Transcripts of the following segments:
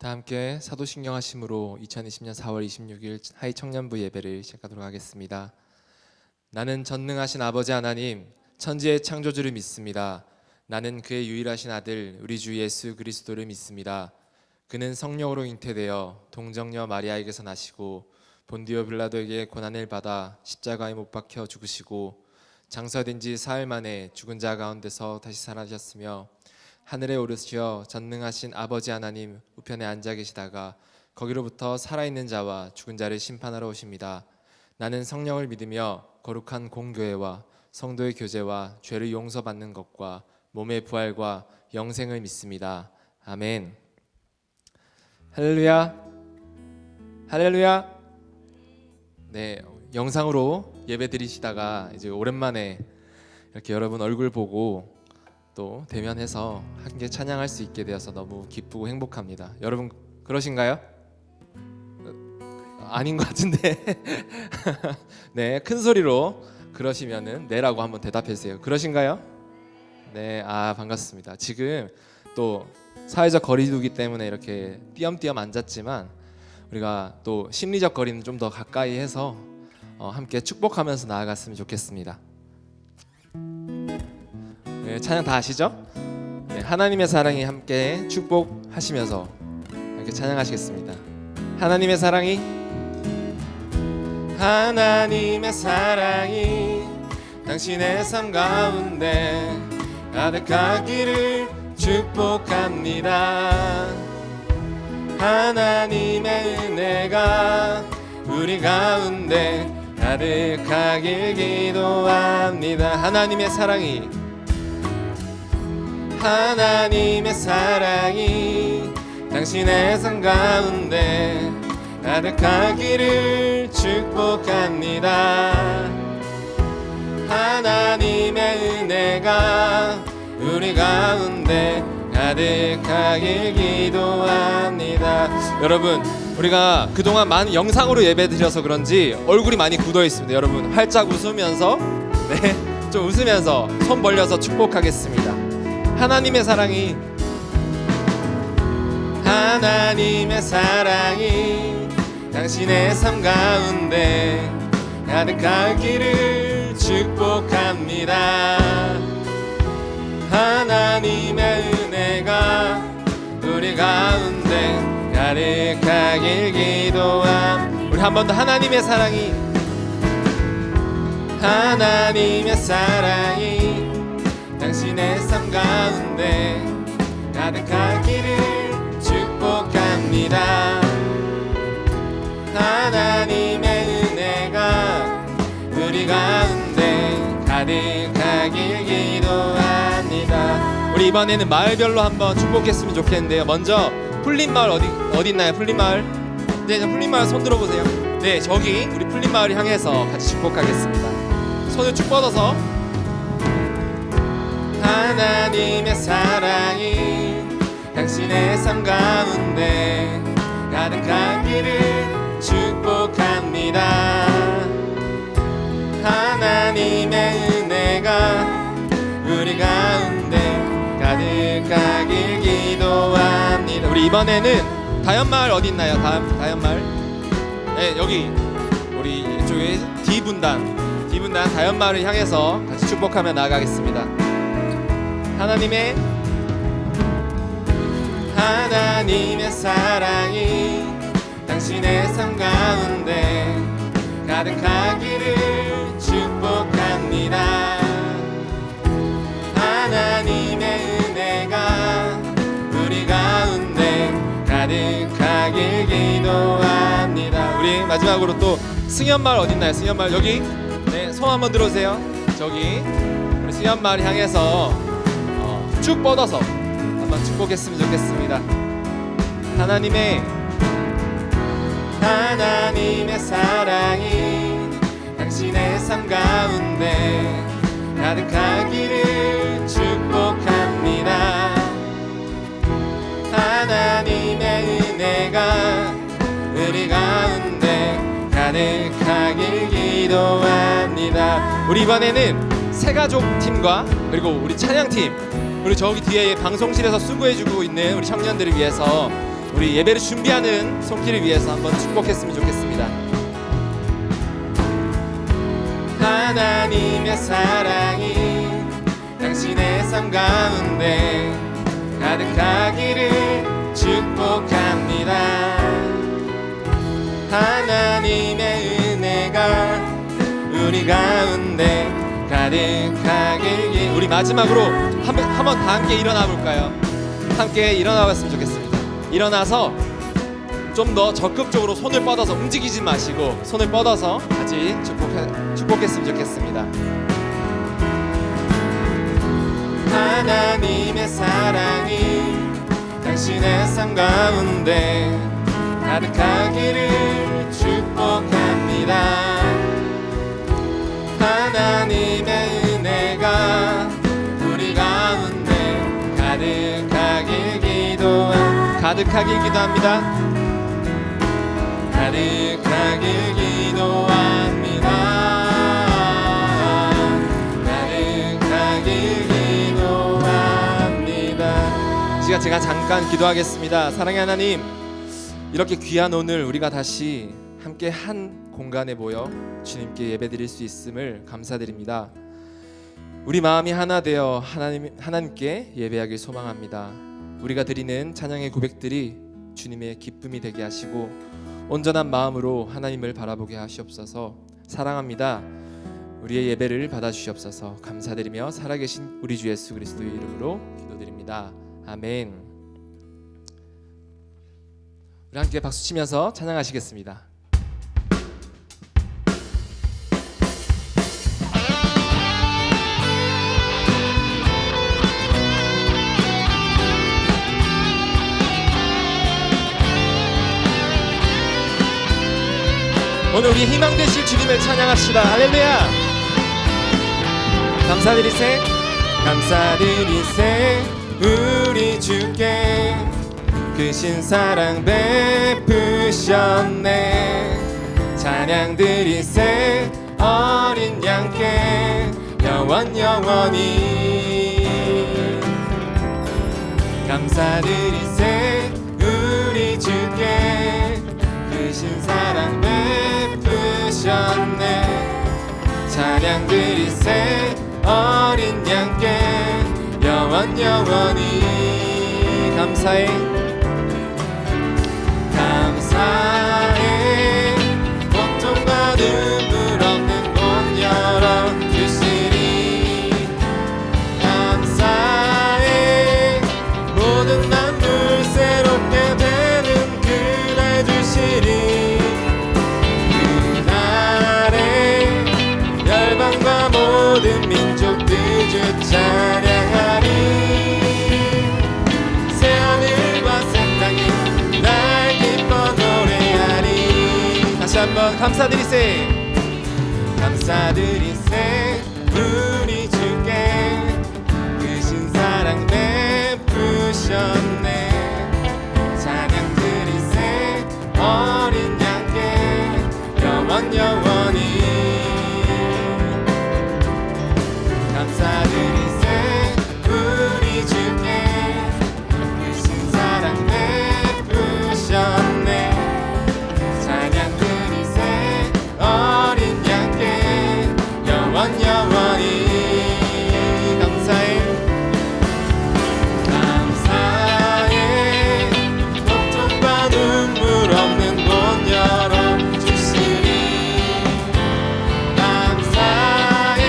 다 함께 사도신경 하심으로 2020년 4월 26일 하이 청년부 예배를 시작하도록 하겠습니다. 나는 전능하신 아버지 하나님 천지의 창조주를 믿습니다. 나는 그의 유일하신 아들 우리 주 예수 그리스도를 믿습니다. 그는 성령으로 잉태되어 동정녀 마리아에게서 나시고 본디오 빌라도에게 고난을 받아 십자가에 못 박혀 죽으시고 장사된 지 사흘 만에 죽은 자 가운데서 다시 살아나셨으며 하늘에 오르시어 전능하신 아버지 하나님 우편에 앉아 계시다가 거기로부터 살아있는 자와 죽은 자를 심판하러 오십니다. 나는 성령을 믿으며 거룩한 공교회와 성도의 교제와 죄를 용서받는 것과 몸의 부활과 영생을 믿습니다. 아멘. 할렐루야. 할렐루야. 네, 영상으로 예배 드리시다가 이제 오랜만에 이렇게 여러분 얼굴 보고 또 대면해서 함께 찬양할 수 있게 되어서 너무 기쁘고 행복합니다. 여러분 그러신가요? 아닌 것 같은데 네, 큰 소리로 그러시면은 네라고 한번 대답해 주세요. 그러신가요? 네, 반갑습니다. 지금 또 사회적 거리두기 때문에 이렇게 띄엄띄엄 앉았지만 우리가 또 심리적 거리는 좀 더 가까이 해서 함께 축복하면서 나아갔으면 좋겠습니다. 네, 찬양 다 아시죠? 네, 하나님의 사랑이 함께 축복하시면서 함께 찬양하시겠습니다. 하나님의 사랑이 당신의 삶 가운데 가득하기를 축복합니다. 하나님의 은혜가 우리 가운데 가득하길 기도합니다. 하나님의 사랑이 당신의 삶 가운데 가득하기를 축복합니다. 하나님의 은혜가 우리 가운데 가득하길 기도합니다. 여러분 우리가 그동안 많은 영상으로 예배드려서 그런지 얼굴이 많이 굳어 있습니다. 여러분 활짝 웃으면서 좀 웃으면서 손 벌려서 축복하겠습니다. 하나님의 사랑이 당신의 삶 가운데 가득하기를 축복합니다. 하나님의 은혜가 우리 가운데 가득하길 기도함. 우리 한 번 더 하나님의 사랑이 당신의 삶 가운데 가득하기를 축복합니다. 하나님의 은혜가 우리 가운데 가득하길 기도합니다. 우리 이번에는 마을별로 한번 축복했으면 좋겠는데요. 먼저 풀린마을 어디 있나요? 풀린마을? 네, 풀린마을 손 들어보세요. 네, 저기 우리 풀린마을 향해서 같이 축복하겠습니다. 손을 쭉 뻗어서 하나님의 사랑이 당신의 삶 가운데 가득하기를 축복합니다. 하나님의 은혜가 우리 가운데 가득하길 기도합니다. 우리 이번에는 다현마을 어디 있나요? 다현마을? 네, 여기 우리 이쪽에 D분단 다현마을을 향해서 같이 축복하며 나아가겠습니다. 하나님의 사랑이 당신의 삶 가운데 가득하기를 축복합니다. 하나님의 은혜가 우리 가운데 가득하길 기도합니다. 우리 마지막으로 또 승현마을 어딨나요? 승현마을 여기? 네, 손 한번 들어오세요. 저기 우리 승현마을 향해서 쭉 뻗어서 한번 축복했으면 좋겠습니다. 하나님의 사랑이 당신의 삶 가운데 가득하기를 축복합니다. 하나님의 은혜가 우리 가운데 가득하길 기도합니다. 우리 이번에는 새가족 팀과 그리고 우리 찬양팀, 그리고 저기 뒤에 방송실에서 수고해주고 있는 우리 청년들을 위해서 우리 예배를 준비하는 손길을 위해서 한번 축복했으면 좋겠습니다. 하나님의 사랑이 당신의 삶 가운데 가득하기를 축복합니다. 하나님의 은혜가 우리 가운데 가득하길. 우리 마지막으로 한번 다 함께 일어나 볼까요? 함께 일어나 봤으면 좋겠습니다. 일어나서 좀 더 적극적으로 손을 뻗어서 움직이지 마시고 손을 뻗어서 같이 축복했으면 좋겠습니다. 하나님의 사랑이 당신의 삶 가운데 가득하기를 축복합니다. 하나님의 은혜가 우리 가운데 가득하길 기도합니다. 가득하길 기도합니다. 가득하길 기도합니다. 제가 잠깐 기도하겠습니다. 사랑의 하나님, 이렇게 귀한 오늘 우리가 다시 함께 한 공간에 모여 주님께 예배드릴 수 있음을 감사드립니다. 우리 마음이 하나 되어 하나님께 예배하길 소망합니다. 우리가 드리는 찬양의 고백들이 주님의 기쁨이 되게 하시고 온전한 마음으로 하나님을 바라보게 하시옵소서. 사랑합니다. 우리의 예배를 받아주시옵소서. 감사드리며 살아계신 우리 주 예수 그리스도의 이름으로 기도드립니다. 아멘. 우리 함께 박수치면서 찬양하시겠습니다. 오늘 우리 희망 되실 주님을 찬양합시다. 할렐루야. 감사드리세 감사드리세 우리 주께 크신 사랑 베푸셨네. 찬양 드리세 어린 양께 영원히 감사드리세 우리 주께 크신 사랑 베푸셨네. 찬양 드리세 어린 양께 영원히 감사해 고통과 눈물 없는 곳 열어주시리. 감사해 모든 만물 새롭게 되는 그날 주시리. 그날에 열방과 모든 민족들 주 찬양하리. 새하늘과 새 땅이 날 기뻐 노래하리. 다시 한번 감사드리세 감사드리세 우리 주께 크신 사랑 베푸셨네. 찬양 드리세 어린 양께 영원히 감사드리세 우리 주께 크신 사랑 베푸셨네. 찬양 드리세 어린 양께 영원히 감사해 고통과 눈물 없는 곳 열어주시리. 감사해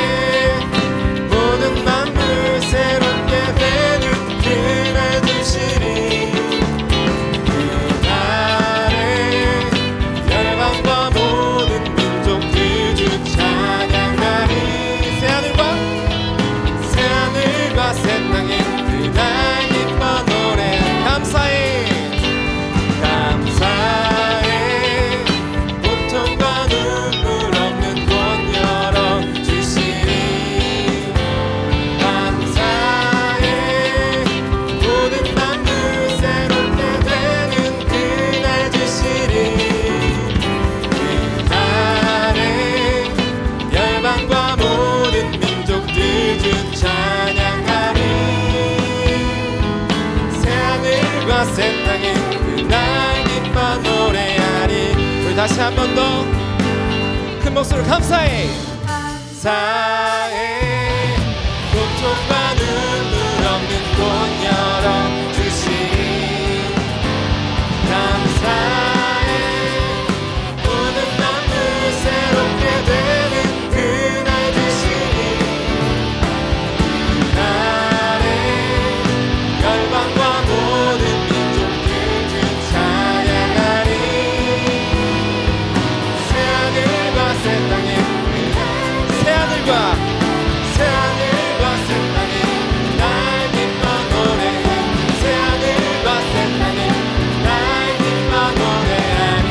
모든 만물 새롭게 되는 그날 주시리. 그날에 열방과 모든 민족들 주 찬양하리. 새하늘과 새 땅에 그날 기뻐 노래. 감사해 고통과 눈물 없는 곳 열어주시리. 감사해 모든 만물 새롭게 되는 그날 주시리. 그날에 열방과 모든 민족들 주 찬양하리. 새하늘과 새 땅에 그날 다시 한 번 더 큰 목소리로 감사해. 감사해. 고통과 눈물 없는 곳 열어주신 감사해. 모든 만물 새롭게 되는 그날 주시니 그날에 열방과 모든 민족들 찬양하리. 새하늘과 새 땅에 새하늘과 새 땅에 날 기뻐 노래해. 새하늘과 새 땅에 날 기뻐 노래하니.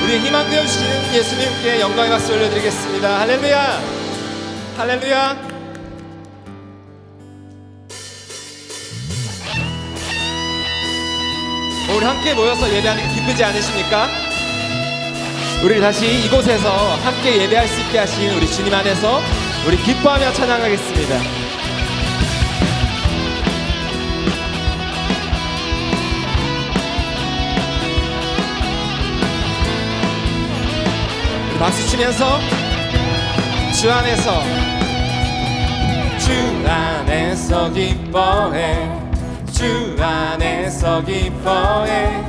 우리 희망 되어주시는 예수님께 영광의 박수 올려드리겠습니다. 할렐루야 할렐루야. 우리 함께 모여서 예배하는 게 기쁘지 않으십니까? 우리 다시 이곳에서 함께 예배할 수 있게 하신 우리 주님 안에서 우리 기뻐하며 찬양하겠습니다. 우리 박수 치면서 주 안에서 기뻐해. 주 안에서 기뻐해.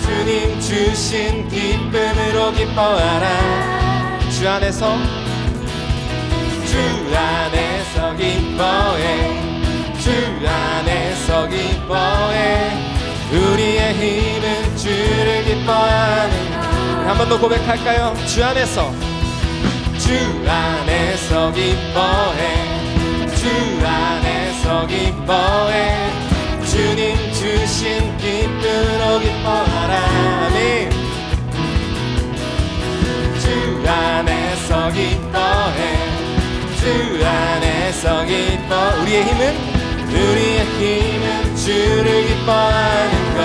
주님 주신 기쁨으로 기뻐하라. 주 안에서 기뻐해. 주 안에서 기뻐해. 우리의 힘은 주를 기뻐하는. 한 번 더 고백할까요? 주 안에서 기뻐해. 주 안에서 기뻐해. 주님 주신 기쁨으로 기뻐하라. 아멘. 주 안에서 기뻐해. 주 안에서 기뻐. 우리의 힘은 주를 기뻐하는 것.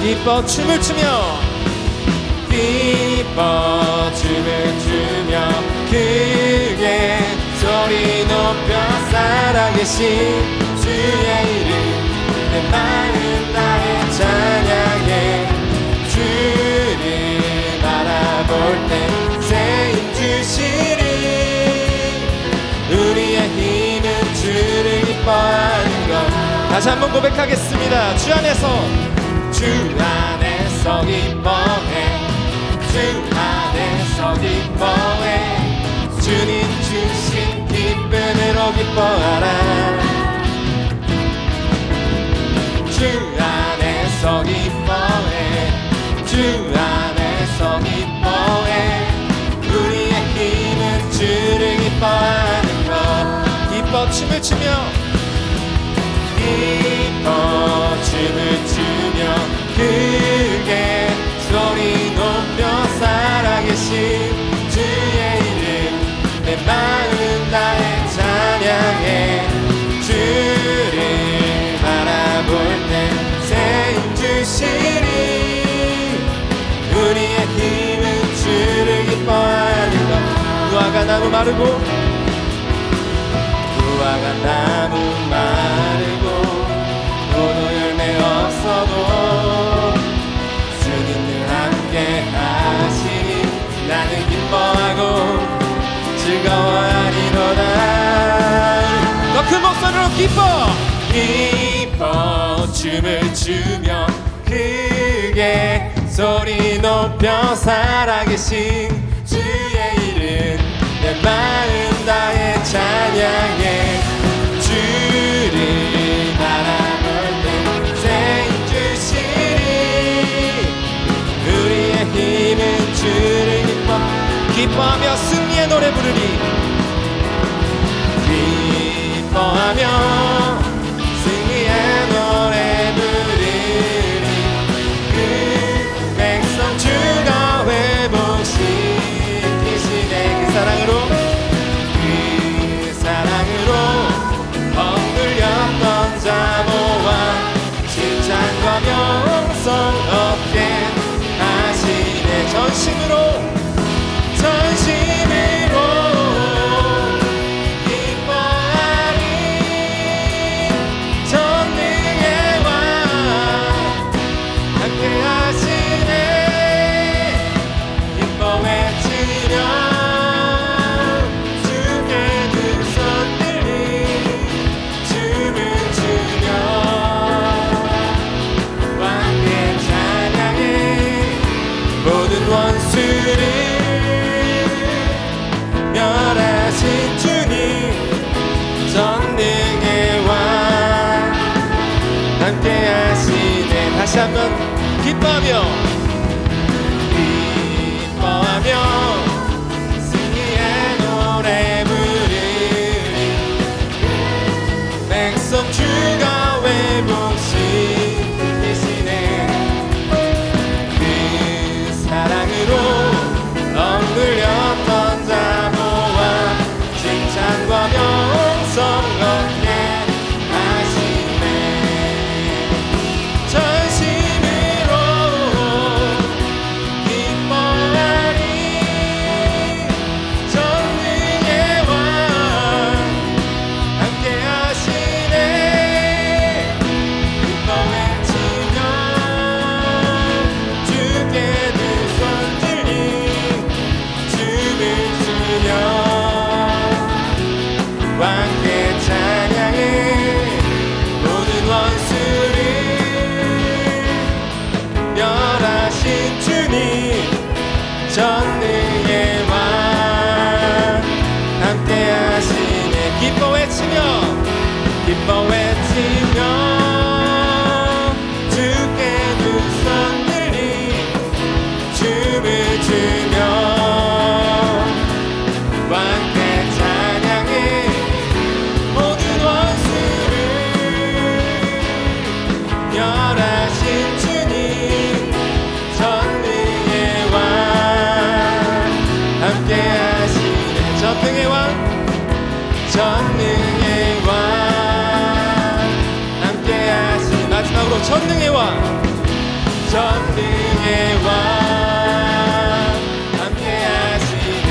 기뻐 춤을 추며 기뻐 춤을 추며 크게 소리 높여 살아계신 주의 이름 내 마음 다해 찬양해. 주를 바라볼 때 새 힘 주시리. 우리의 힘은 주를 기뻐하는 것. 다시 한번 고백하겠습니다. 주 안에서 기뻐해. 주 안에서 기뻐해. 주님 주신 기쁨으로 기뻐하라. 주 안에서 기뻐해. 주 안에서 기뻐해. 우리의 힘은 주를 기뻐하는 것. 기뻐 춤을 추며 기뻐 춤을 추며 크게 소리 높여 살아계신 주의 이름 내 마음 다해 찬양해. 주를 바라볼 때 새 힘 주시리. 우리의 힘은 주를 기뻐하는 것. 무화과 나무 마르고 포도 열매 없어도 주님들 함께 하시니 나는 기뻐하고 즐거워하리로다. 더 큰 목소리로 기뻐 춤을 추며 크게 소리 높여 살아계신 주의 이름 내 마음 다해 찬양해. 주를 바라볼 때 새 힘 주시리. 우리의 힘은 주를 기뻐하며 승리의 노래 부르리. 기뻐하며 승리의 노래 부르리. 그 백성 주가 회복시키시네. 그 사랑으로 억눌렸던 자모와 칭찬과 명성 얻게 하시네. 전심으로 하시네. 다시 한번 기뻐하며 승리의 노래 부르리. 백성 주가 회복시키시네. 그 사랑으로 억눌렸던 자보와 칭찬과 명성 얻게 하시네. 전심으로 기뻐하리. 전능의 왕 함께 하시네. 기뻐 외치며 주께 두 손 들리 춤을 추며 함께 찬양해. 모든 원수를 멸하신 주님 전능의 왕 함께 하시네. 기뻐 외치며 주께 두 손 들리 춤을 추며 함께 찬양해. 모든 원수를 멸하신 주님 전능의 왕 함께 하시네. 전능의 왕 함께 하시네. 마지막으로 전능의 왕 함께 하시네.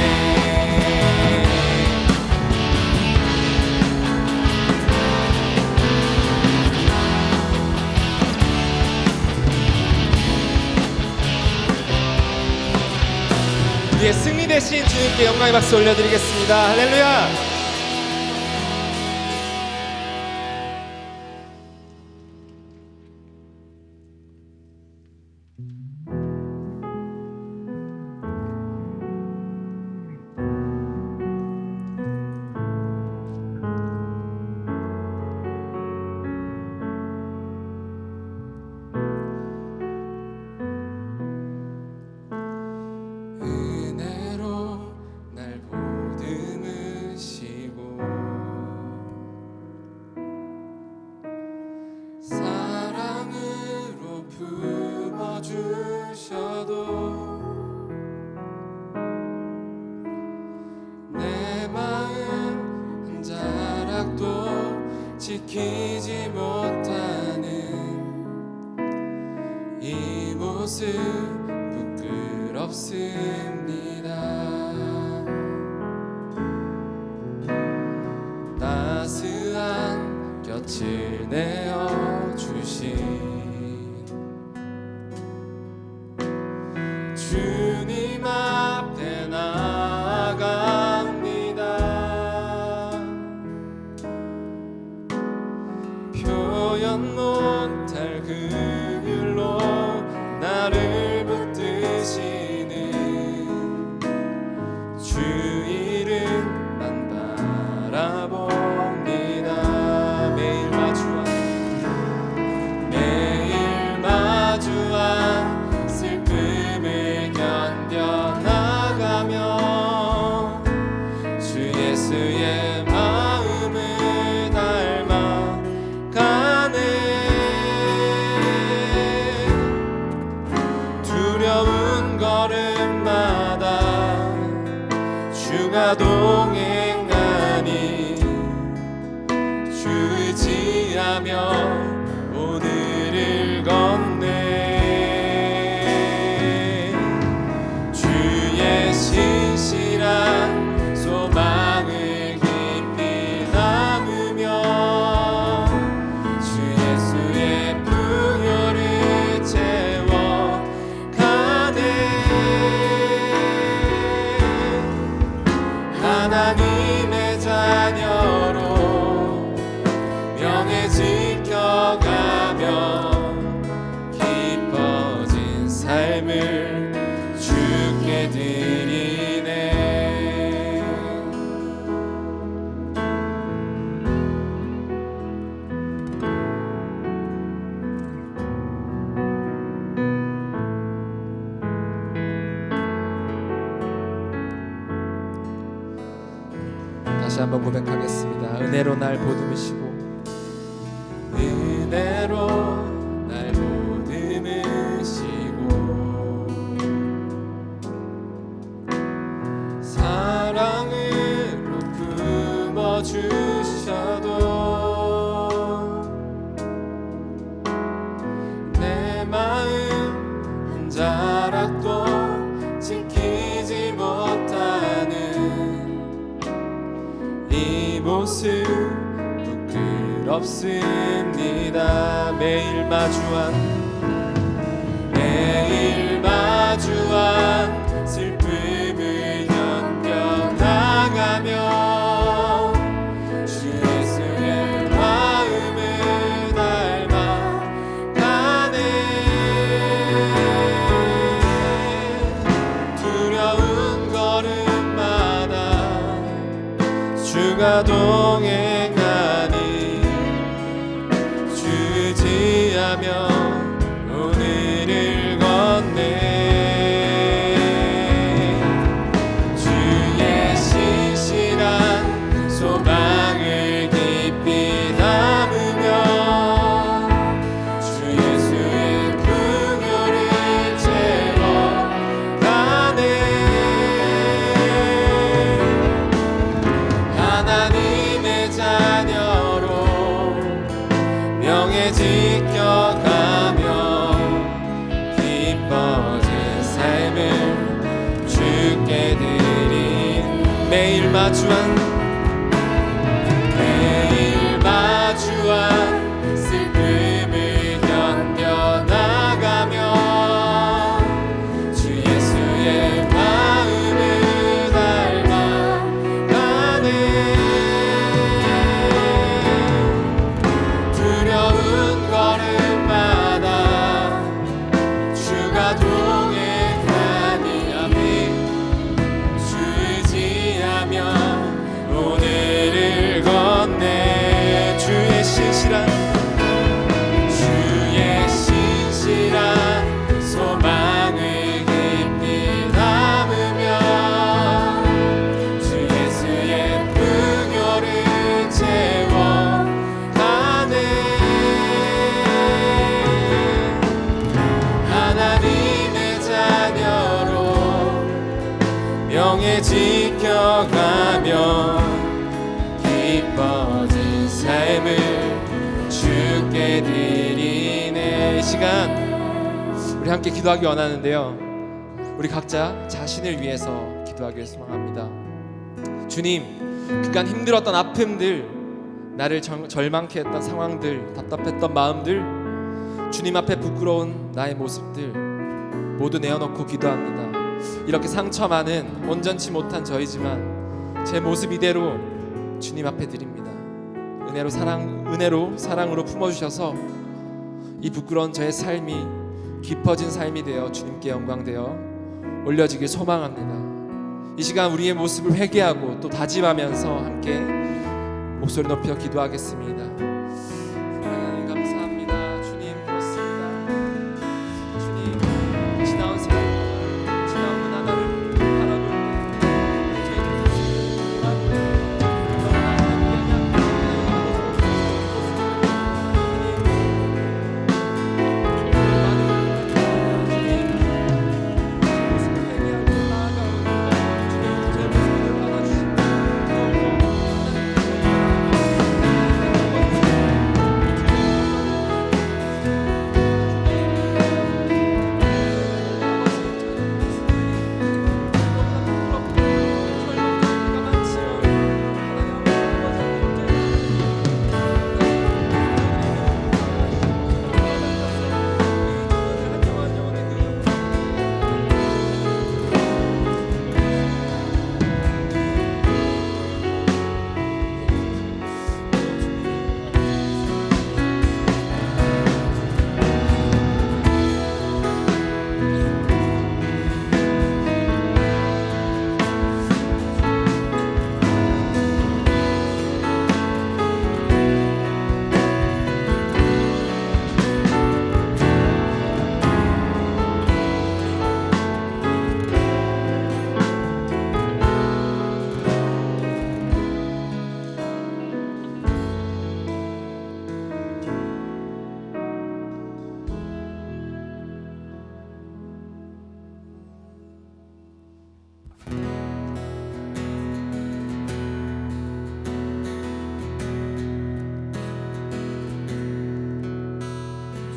우리의 승리 대신 주님께 영광의 박수 올려드리겠습니다. 할렐루야. 은혜로 날 보듬으시고 사랑으로 품어주셔도 내 마음 한 자락도 지키지 못하는 이 모습 부끄럽습니다. 따스한 곁을 내어주신 주님 앞에 나아갑니다. 표현 못할 긍휼로 나를 붙드시는 주 이름만 바라봅니다. 매일 마주한 슬픔을 견뎌나가며 주 예수의 마음을 닮아가네. 두려운 걸음마다 주가 동행하니 주 의지하며 오늘을 걷네. 주의 신실한 소망을 깊이 담으며 주 예수의 풍요를 채워가네. 하나님 다시 한번 고백하겠습니다. 은혜로 날 보듬으시고 은혜로 날 보듬으시고 사랑으로 품어주셔도 내 마음 한 자락도 지키지 못하는 이 모습 부끄럽습니다. 매일 마주한 슬픔을 견뎌나가며 주 예수의 마음을 닮아가네. 두려운 걸음마다 주가 동행하니 주 의지하며 오늘을 걷네. 주의 신실한 소망을 깊이 담으며 주 예수의 풍요를 채워가네. 하나님의 자녀로 명예 지켜가며 기뻐진 삶을 주께 드린 매일 마주한 슬픔을 견뎌나가며 주 예수의 마음을 닮아가네. 두려운 걸음마다 주가 동행하니 주 의지하며 오늘을 걷네. 주의 신실한 소망을 깊이 담으며 주 예수의 풍요를 채워가네. 하나님의 자녀로 명예 지켜가며 기뻐진 삶을 주께 드리네. 이 시간 우리 함께 기도하기 원하는데요, 우리 각자 자신을 위해서 기도하기를 소망합니다. 주님, 그간 힘들었던 아픔들, 나를 절망케 했던 상황들, 답답했던 마음들, 주님 앞에 부끄러운 나의 모습들 모두 내어놓고 기도합니다. 이렇게 상처 많은 온전치 못한 저이지만 제 모습 이대로 주님 앞에 드립니다. 은혜로 사랑으로 품어주셔서 이 부끄러운 저의 삶이 깊어진 삶이 되어 주님께 영광되어 올려지길 소망합니다. 이 시간 우리의 모습을 회개하고 또 다짐하면서 함께 목소리 높여 기도하겠습니다. 하나님 감사합니다. 주님 그렇습니다. 주님 지나온 세월, 지나온 하나를 바라볼 때 저희 모습을 바라볼 때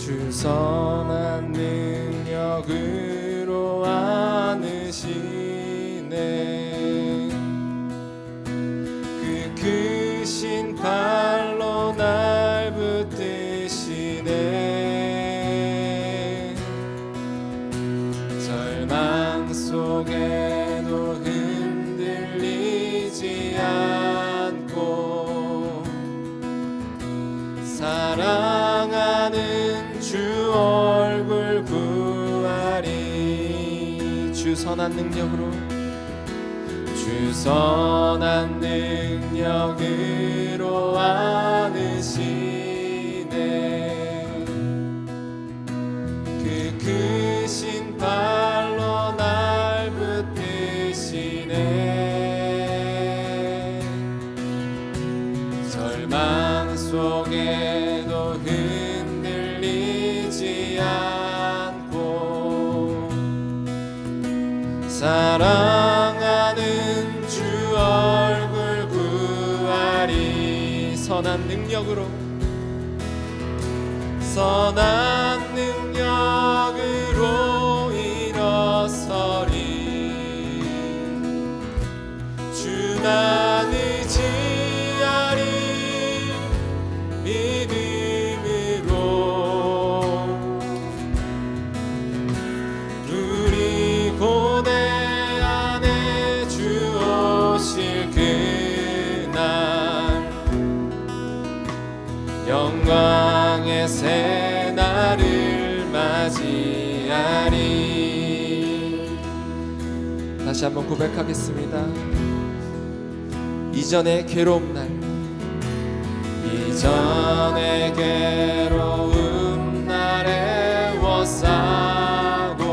주 선한 능력으로 안으시네. 그 크신 팔로 날 붙드시네. 절망 속에도 흔들리지 않고 사랑하는 주 얼굴 구하리. 주 선한 능력으로, 주 선한 능력으로 안으시네. 그 크신 발로 날 붙드시네. 절망 속에도 흔들리지 않고 사랑하는 주 얼굴 구하리. 선한 능력으로, 선한 능력으로 일어서리. 주만 의지하리. 믿음으로 우리 고뇌 안에 주 오실 그날 영광의 새날을 맞이하리. 다시 한번 고백하겠습니다. 이전의 괴로운 날, 이전의 괴로운 날에 워싸고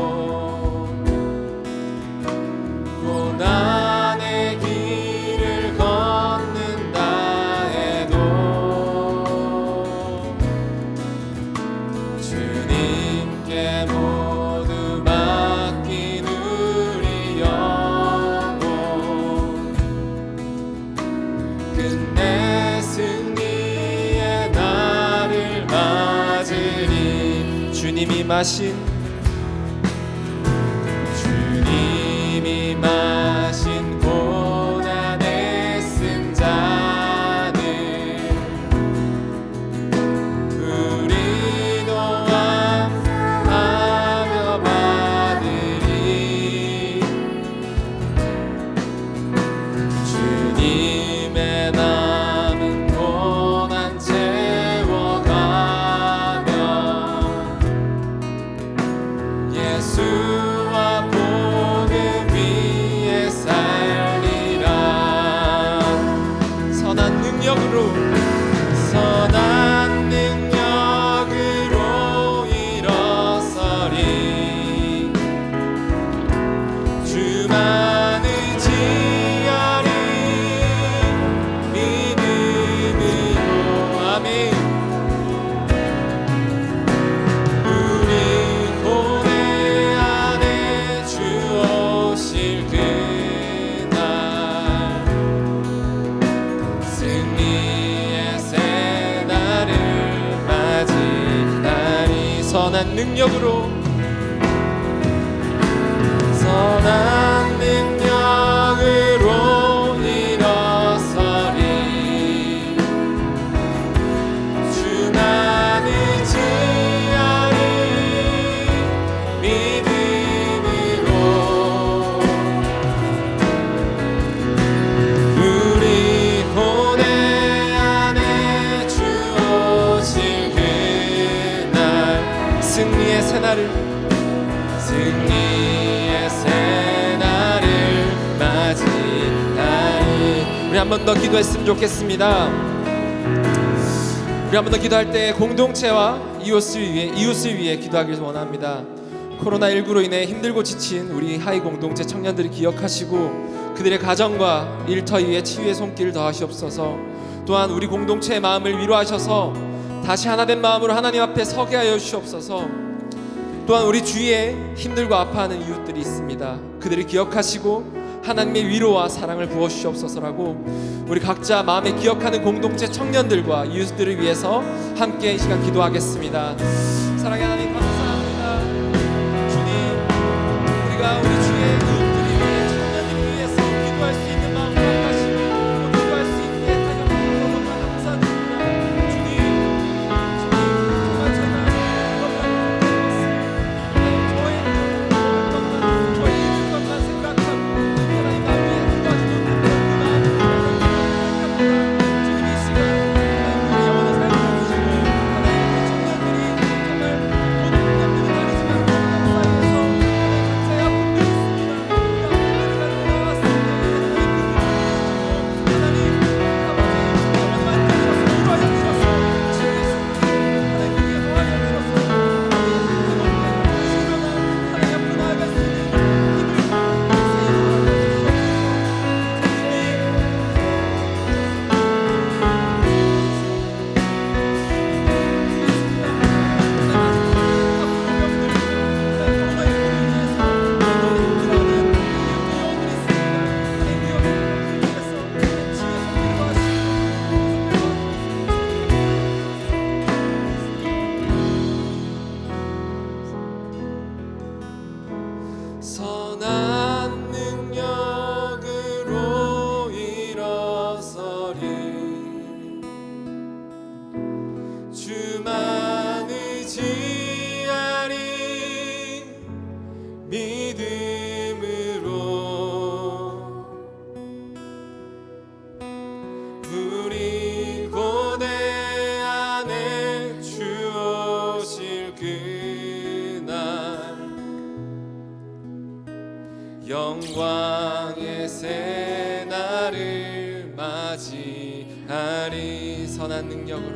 고난의 길을 걷는다 해도 주님께 모두 맡긴 우리 영혼 끝내 승리의 날을 맞으리. 주님이 마신 고난에 쓴 자들 우리도 함께하며 받으리. 주님의 남은 고난 채워가며 예수와 복음 위에 살리라. 선한 능력으로, 선한 능력으로 일어서리. 주만 의지하리. 믿음으로. 아멘. 우리 고뇌 안에 주 오실 그날 승리의 새날을 맞이하리. 선한 능력으로, 선한 능력으로 일어서리. 주만 의지하리. 믿음으로 우리 고뇌 안에 주 오실 그날 승리의 새날을, 승리의 새날을 맞이하리. 우리 한 번 더 기도했으면 좋겠습니다. 우리 한 번 더 기도할 때 공동체와 이웃을 위해 기도하길 원합니다. 코로나19로 인해 힘들고 지친 우리 하이 공동체 청년들을 기억하시고 그들의 가정과 일터 위에 치유의 손길을 더하시옵소서. 또한 우리 공동체의 마음을 위로하셔서 다시 하나된 마음으로 하나님 앞에 서게 하여 주시옵소서. 또한 우리 주위에 힘들고 아파하는 이웃들이 있습니다. 그들을 기억하시고 하나님의 위로와 사랑을 부어주시옵소서라고 우리 각자 마음에 기억하는 공동체 청년들과 이웃들을 위해서 함께 이 시간 기도하겠습니다. 사랑의 하나님 감사합니다. 주님, 우리가 우리 주의 이웃들을 위해 청년들을 위해서 기도할 수 있는 마음을 허락하시고 또 기도할 수 있게 하여 주셔서 감사드립니다. 주님 정말 저의 이웃 것만 생각하고 하나님 앞에 기도하지 못했던 그 마음을 생각합니다. 주님 이 시간 하나님 우리 영혼을 살펴주시고 하나님 우리 청년들이 정말 모든 청년들이 아니지만 하나님 사이에서 하나님 각자의 아픔들이 있습니다. 그 아픔들을 가지고 나왔을 때 하나님 아버지 영혼 만져주셔서 위로하여 주셔서 주님의 손길을 하나님 우리에게 더하여 주셔서 하나님 다시 일어나 하나님 앞으로 나아갈 수 있는 힘을 선한 능력으로 일어서리 주만 의지하리 믿음으로 우리 고대 안에 주 오실 그날 영광의 새 날을 맞이하리 선한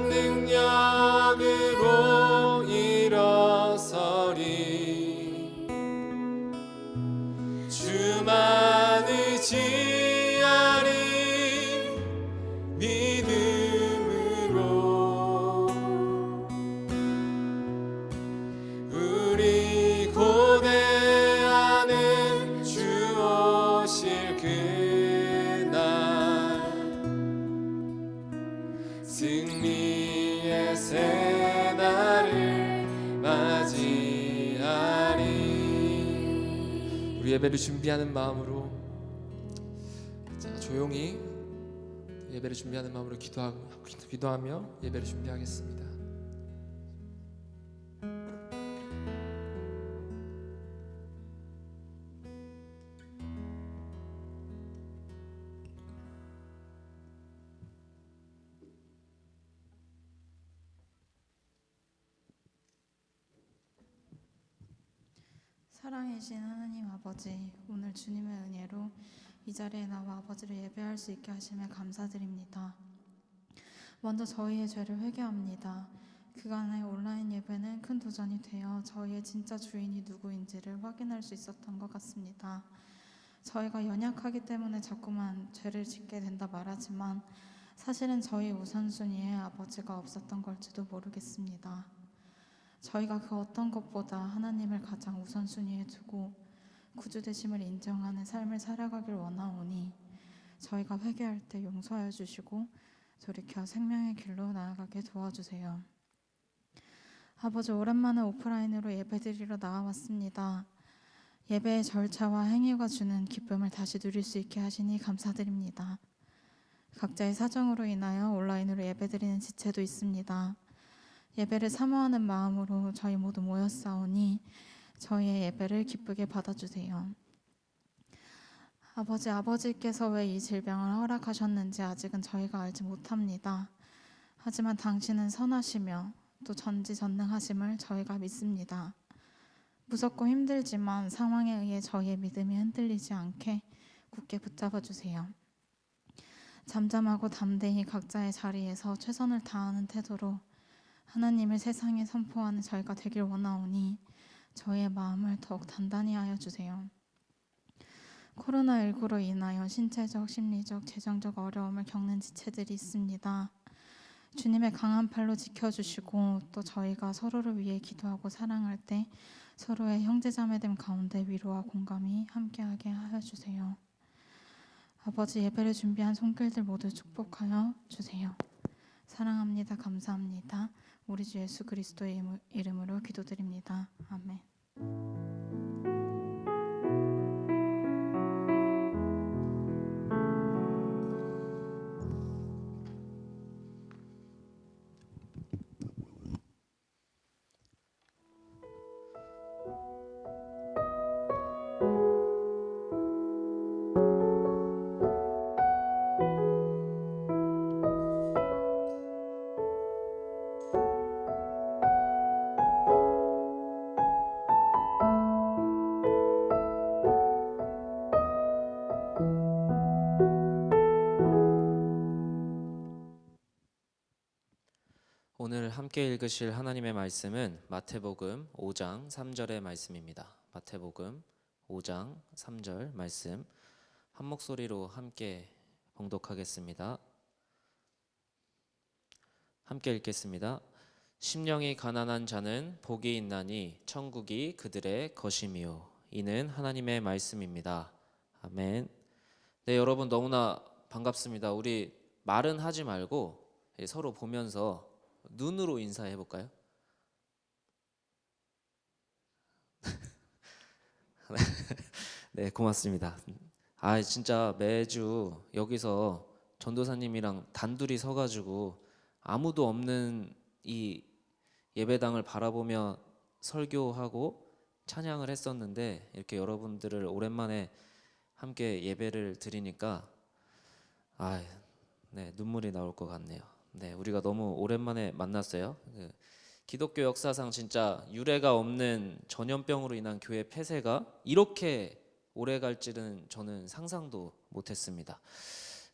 능력으로 일어서리 주만 의지하리 믿음으로 우리 고대 안에 주 오실 그날 승리의 새 날을 맞이하리. 우리 예배를 준비하는 마음으로 조용히 예배를 준비하는 마음으로 기도하며 예배를 준비하겠습니다. 사랑이신 하나님 아버지, 오늘 주님의 은혜로 이 자리에 나와 아버지를 예배할 수 있게 하심에 감사드립니다. 먼저 저희의 죄를 회개합니다. 그간의 온라인 예배는 큰 도전이 되어 저희의 진짜 주인이 누구인지를 확인할 수 있었던 것 같습니다. 저희가 연약하기 때문에 자꾸만 죄를 짓게 된다 말하지만 사실은 저희 우선순위에 아버지가 없었던 걸지도 모르겠습니다. 저희가 그 어떤 것보다 하나님을 가장 우선순위에 두고 구주되심을 인정하는 삶을 살아가길 원하오니 저희가 회개할 때 용서하여 주시고 돌이켜 생명의 길로 나아가게 도와주세요. 아버지, 오랜만에 오프라인으로 예배드리러 나와왔습니다. 예배의 절차와 행위가 주는 기쁨을 다시 누릴 수 있게 하시니 감사드립니다. 각자의 사정으로 인하여 온라인으로 예배드리는 지체도 있습니다. 예배를 사모하는 마음으로 저희 모두 모였사오니 저희의 예배를 기쁘게 받아주세요. 아버지께서 왜 이 질병을 허락하셨는지 아직은 저희가 알지 못합니다. 하지만 당신은 선하시며 또 전지전능하심을 저희가 믿습니다. 무섭고 힘들지만 상황에 의해 저희의 믿음이 흔들리지 않게 굳게 붙잡아 주세요. 잠잠하고 담대히 각자의 자리에서 최선을 다하는 태도로 하나님을 세상에 선포하는 저희가 되길 원하오니 저희의 마음을 더욱 단단히 하여 주세요. 코로나19로 인하여 신체적, 심리적, 재정적 어려움을 겪는 지체들이 있습니다. 주님의 강한 팔로 지켜주시고 또 저희가 서로를 위해 기도하고 사랑할 때 서로의 형제자매됨 가운데 위로와 공감이 함께하게 하여 주세요. 아버지, 예배를 준비한 손길들 모두 축복하여 주세요. 사랑합니다. 감사합니다. 우리 주 예수 그리스도의 이름으로 기도드립니다. 아멘. 오늘 함께 읽으실 하나님의 말씀은 마태복음 5장 3절의 말씀입니다. 마태복음 5장 3절 말씀 한 목소리로 함께 봉독하겠습니다. 함께 읽겠습니다. 심령이 가난한 자는 복이 있나니 천국이 그들의 것임이요. 이는 하나님의 말씀입니다. 아멘. 네, 여러분 너무나 반갑습니다. 우리 말은 하지 말고 서로 보면서 눈으로 인사해 볼까요? 네, 고맙습니다. 진짜 매주 여기서 전도사님이랑 단둘이 서가지고 아무도 없는 이 예배당을 바라보며 설교하고 찬양을 했었는데 이렇게 여러분들을 오랜만에 함께 예배를 드리니까 네, 눈물이 나올 것 같네요. 네, 우리가 너무 오랜만에 만났어요. 기독교 역사상 진짜 유례가 없는 전염병으로 인한 교회 폐쇄가 이렇게 오래 갈 줄은 저는 상상도 못했습니다.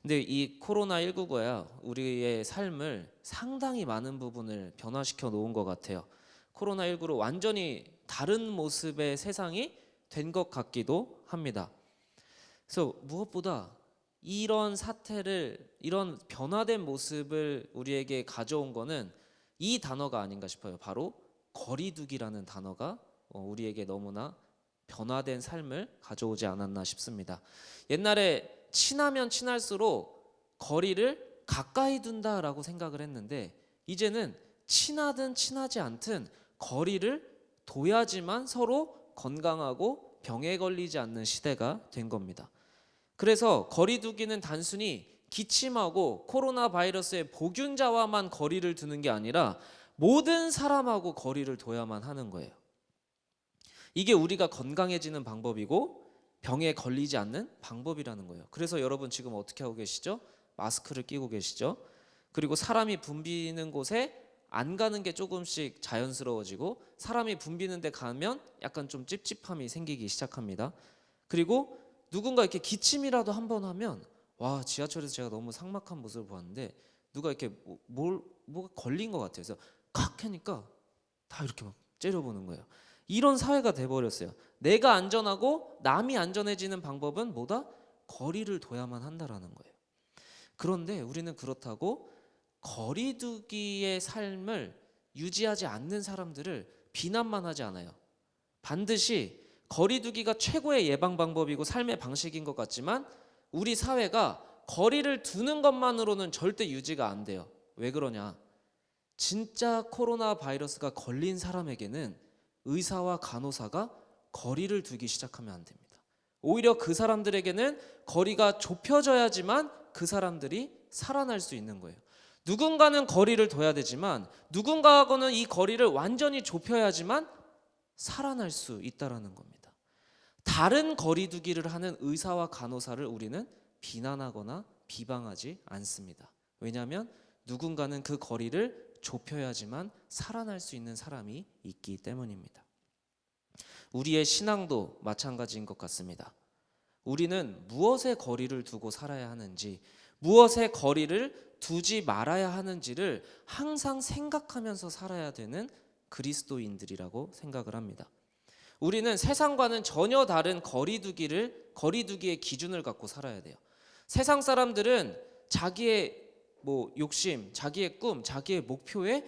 근데 이 코로나19가 우리의 삶을 상당히 많은 부분을 변화시켜 놓은 것 같아요. 코로나19로 완전히 다른 모습의 세상이 된 것 같기도 합니다. 그래서 무엇보다 이런 사태를, 이런 변화된 모습을 우리에게 가져온 거는 이 단어가 아닌가 싶어요. 바로 거리두기라는 단어가 우리에게 너무나 변화된 삶을 가져오지 않았나 싶습니다. 옛날에 친하면 친할수록 거리를 가까이 둔다라고 생각을 했는데 이제는 친하든 친하지 않든 거리를 둬야지만 서로 건강하고 병에 걸리지 않는 시대가 된 겁니다. 그래서 거리두기는 단순히 기침하고 코로나 바이러스의 보균자와만 거리를 두는 게 아니라 모든 사람하고 거리를 둬야만 하는 거예요. 이게 우리가 건강해지는 방법이고 병에 걸리지 않는 방법이라는 거예요. 그래서 여러분 지금 어떻게 하고 계시죠? 마스크를 끼고 계시죠? 그리고 사람이 붐비는 곳에 안 가는 게 조금씩 자연스러워지고 사람이 붐비는 데 가면 약간 좀 찝찝함이 생기기 시작합니다. 그리고 누군가 이렇게 기침이라도 한 번 하면 지하철에서 제가 너무 삭막한 모습을 보았는데 누가 이렇게 뭐가 걸린 것 같아요. 그래서 칵 하니까 다 이렇게 막 째려보는 거예요. 이런 사회가 돼버렸어요. 내가 안전하고 남이 안전해지는 방법은 뭐다? 거리를 둬야만 한다라는 거예요. 그런데 우리는 그렇다고 거리두기의 삶을 유지하지 않는 사람들을 비난만 하지 않아요. 반드시 거리두기가 최고의 예방 방법이고 삶의 방식인 것 같지만 우리 사회가 거리를 두는 것만으로는 절대 유지가 안 돼요. 왜 그러냐? 진짜 코로나 바이러스가 걸린 사람에게는 의사와 간호사가 거리를 두기 시작하면 안 됩니다. 오히려 그 사람들에게는 거리가 좁혀져야지만 그 사람들이 살아날 수 있는 거예요. 누군가는 거리를 둬야 되지만 누군가하고는 이 거리를 완전히 좁혀야지만 살아날 수 있다라는 겁니다. 다른 거리두기를 하는 의사와 간호사를 우리는 비난하거나 비방하지 않습니다. 왜냐하면 누군가는 그 거리를 좁혀야지만 살아날 수 있는 사람이 있기 때문입니다. 우리의 신앙도 마찬가지인 것 같습니다. 우리는 무엇에 거리를 두고 살아야 하는지, 무엇에 거리를 두지 말아야 하는지를 항상 생각하면서 살아야 되는 그리스도인들이라고 생각을 합니다. 우리는 세상과는 전혀 다른 거리두기의 기준을 갖고 살아야 돼요. 세상 사람들은 자기의 욕심, 자기의 꿈, 자기의 목표에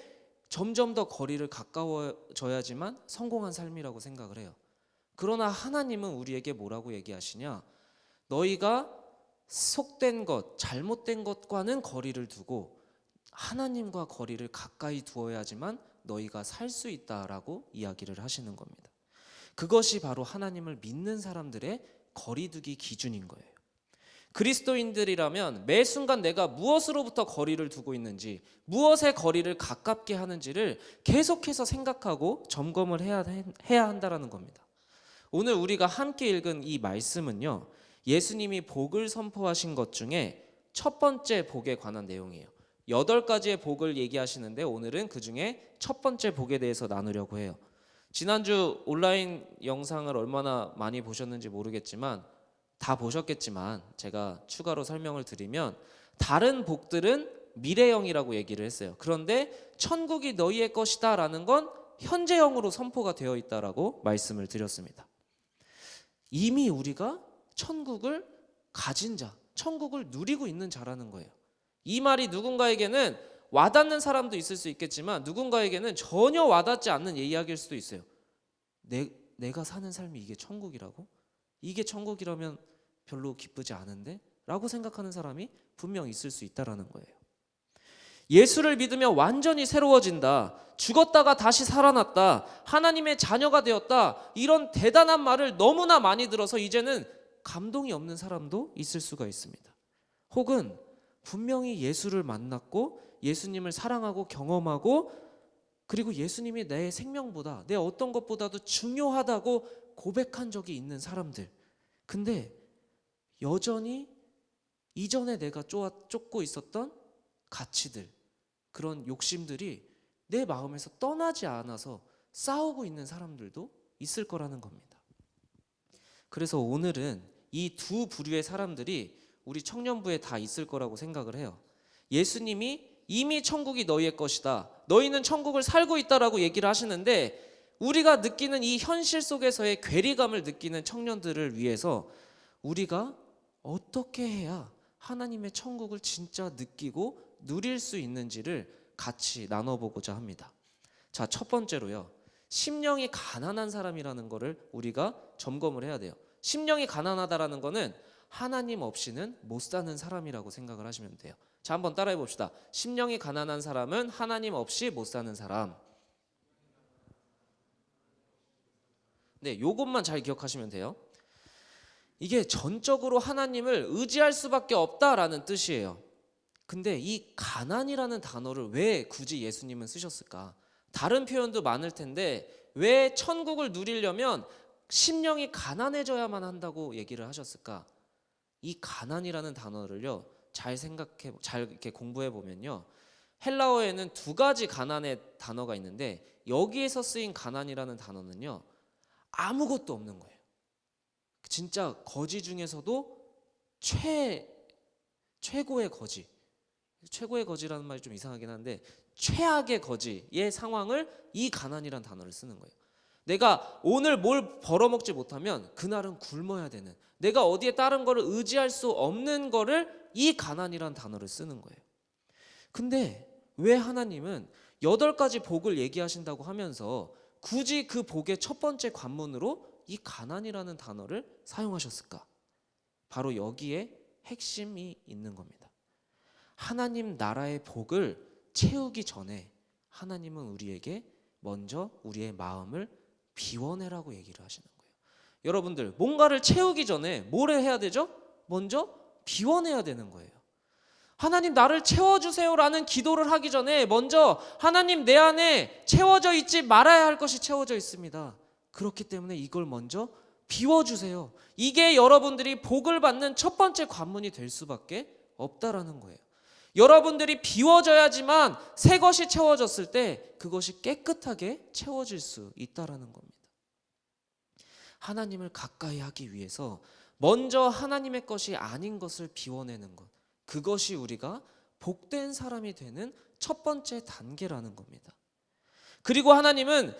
점점 더 거리를 가까워져야지만 성공한 삶이라고 생각을 해요. 그러나 하나님은 우리에게 뭐라고 얘기하시냐? 너희가 속된 것, 잘못된 것과는 거리를 두고 하나님과 거리를 가까이 두어야지만 너희가 살 수 있다라고 이야기를 하시는 겁니다. 그것이 바로 하나님을 믿는 사람들의 거리두기 기준인 거예요. 그리스도인들이라면 매 순간 내가 무엇으로부터 거리를 두고 있는지, 무엇의 거리를 가깝게 하는지를 계속해서 생각하고 점검을 해야 한다는 겁니다. 오늘 우리가 함께 읽은 이 말씀은요, 예수님이 복을 선포하신 것 중에 첫 번째 복에 관한 내용이에요. 8가지의 복을 얘기하시는데 오늘은 그 중에 첫 번째 복에 대해서 나누려고 해요. 지난주 온라인 영상을 얼마나 많이 보셨는지 모르겠지만 다 보셨겠지만 제가 추가로 설명을 드리면 다른 복들은 미래형이라고 얘기를 했어요. 그런데 천국이 너희의 것이다 라는 건 현재형으로 선포가 되어 있다라고 말씀을 드렸습니다. 이미 우리가 천국을 가진 자, 천국을 누리고 있는 자라는 거예요. 이 말이 누군가에게는 와닿는 사람도 있을 수 있겠지만 누군가에게는 전혀 와닿지 않는 이야기일 수도 있어요. 내가 사는 삶이 이게 천국이라고? 이게 천국이라면 별로 기쁘지 않은데? 라고 생각하는 사람이 분명 있을 수 있다라는 거예요. 예수를 믿으면 완전히 새로워진다, 죽었다가 다시 살아났다, 하나님의 자녀가 되었다, 이런 대단한 말을 너무나 많이 들어서 이제는 감동이 없는 사람도 있을 수가 있습니다. 혹은 분명히 예수를 만났고 예수님을 사랑하고 경험하고 그리고 예수님이 내 생명보다 내 어떤 것보다도 중요하다고 고백한 적이 있는 사람들, 근데 여전히 이전에 내가 쫓고 있었던 가치들, 그런 욕심들이 내 마음에서 떠나지 않아서 싸우고 있는 사람들도 있을 거라는 겁니다. 그래서 오늘은 이 두 부류의 사람들이 우리 청년부에 다 있을 거라고 생각을 해요. 예수님이 이미 천국이 너희의 것이다, 너희는 천국을 살고 있다라고 얘기를 하시는데 우리가 느끼는 이 현실 속에서의 괴리감을 느끼는 청년들을 위해서 우리가 어떻게 해야 하나님의 천국을 진짜 느끼고 누릴 수 있는지를 같이 나눠보고자 합니다. 자, 첫 번째로요, 심령이 가난한 사람이라는 거를 우리가 점검을 해야 돼요. 심령이 가난하다라는 거는 하나님 없이는 못 사는 사람이라고 생각을 하시면 돼요. 자, 한번 따라해 봅시다. 심령이 가난한 사람은 하나님 없이 못 사는 사람. 네, 요것만 잘 기억하시면 돼요. 이게 전적으로 하나님을 의지할 수밖에 없다라는 뜻이에요. 근데 이 가난이라는 단어를 왜 굳이 예수님은 쓰셨을까? 다른 표현도 많을 텐데 왜 천국을 누리려면 심령이 가난해져야만 한다고 얘기를 하셨을까? 이 가난이라는 단어를요, 잘 이렇게 공부해 보면요, 헬라어에는 2가지 가난의 단어가 있는데 여기에서 쓰인 가난이라는 단어는요, 아무것도 없는 거예요. 진짜 거지 중에서도 최고의 거지. 최고의 거지라는 말이 좀 이상하긴 한데 최악의 거지의 상황을 이 가난이란 단어를 쓰는 거예요. 내가 오늘 뭘 벌어먹지 못하면 그날은 굶어야 되는, 내가 어디에 다른 거를 의지할 수 없는 거를 이 가난이란 단어를 쓰는 거예요. 근데 왜 하나님은 8가지 복을 얘기하신다고 하면서 굳이 그 복의 첫 번째 관문으로 이 가난이라는 단어를 사용하셨을까? 바로 여기에 핵심이 있는 겁니다. 하나님 나라의 복을 채우기 전에 하나님은 우리에게 먼저 우리의 마음을 비워내라고 얘기를 하시는 거예요. 여러분들, 뭔가를 채우기 전에 뭘 해야 되죠? 먼저 비워내야 되는 거예요. 하나님 나를 채워주세요라는 기도를 하기 전에 먼저 하나님 내 안에 채워져 있지 말아야 할 것이 채워져 있습니다. 그렇기 때문에 이걸 먼저 비워주세요. 이게 여러분들이 복을 받는 첫 번째 관문이 될 수밖에 없다라는 거예요. 여러분들이 비워져야지만 새 것이 채워졌을 때 그것이 깨끗하게 채워질 수 있다라는 겁니다. 하나님을 가까이 하기 위해서 먼저 하나님의 것이 아닌 것을 비워내는 것, 그것이 우리가 복된 사람이 되는 첫 번째 단계라는 겁니다. 그리고 하나님은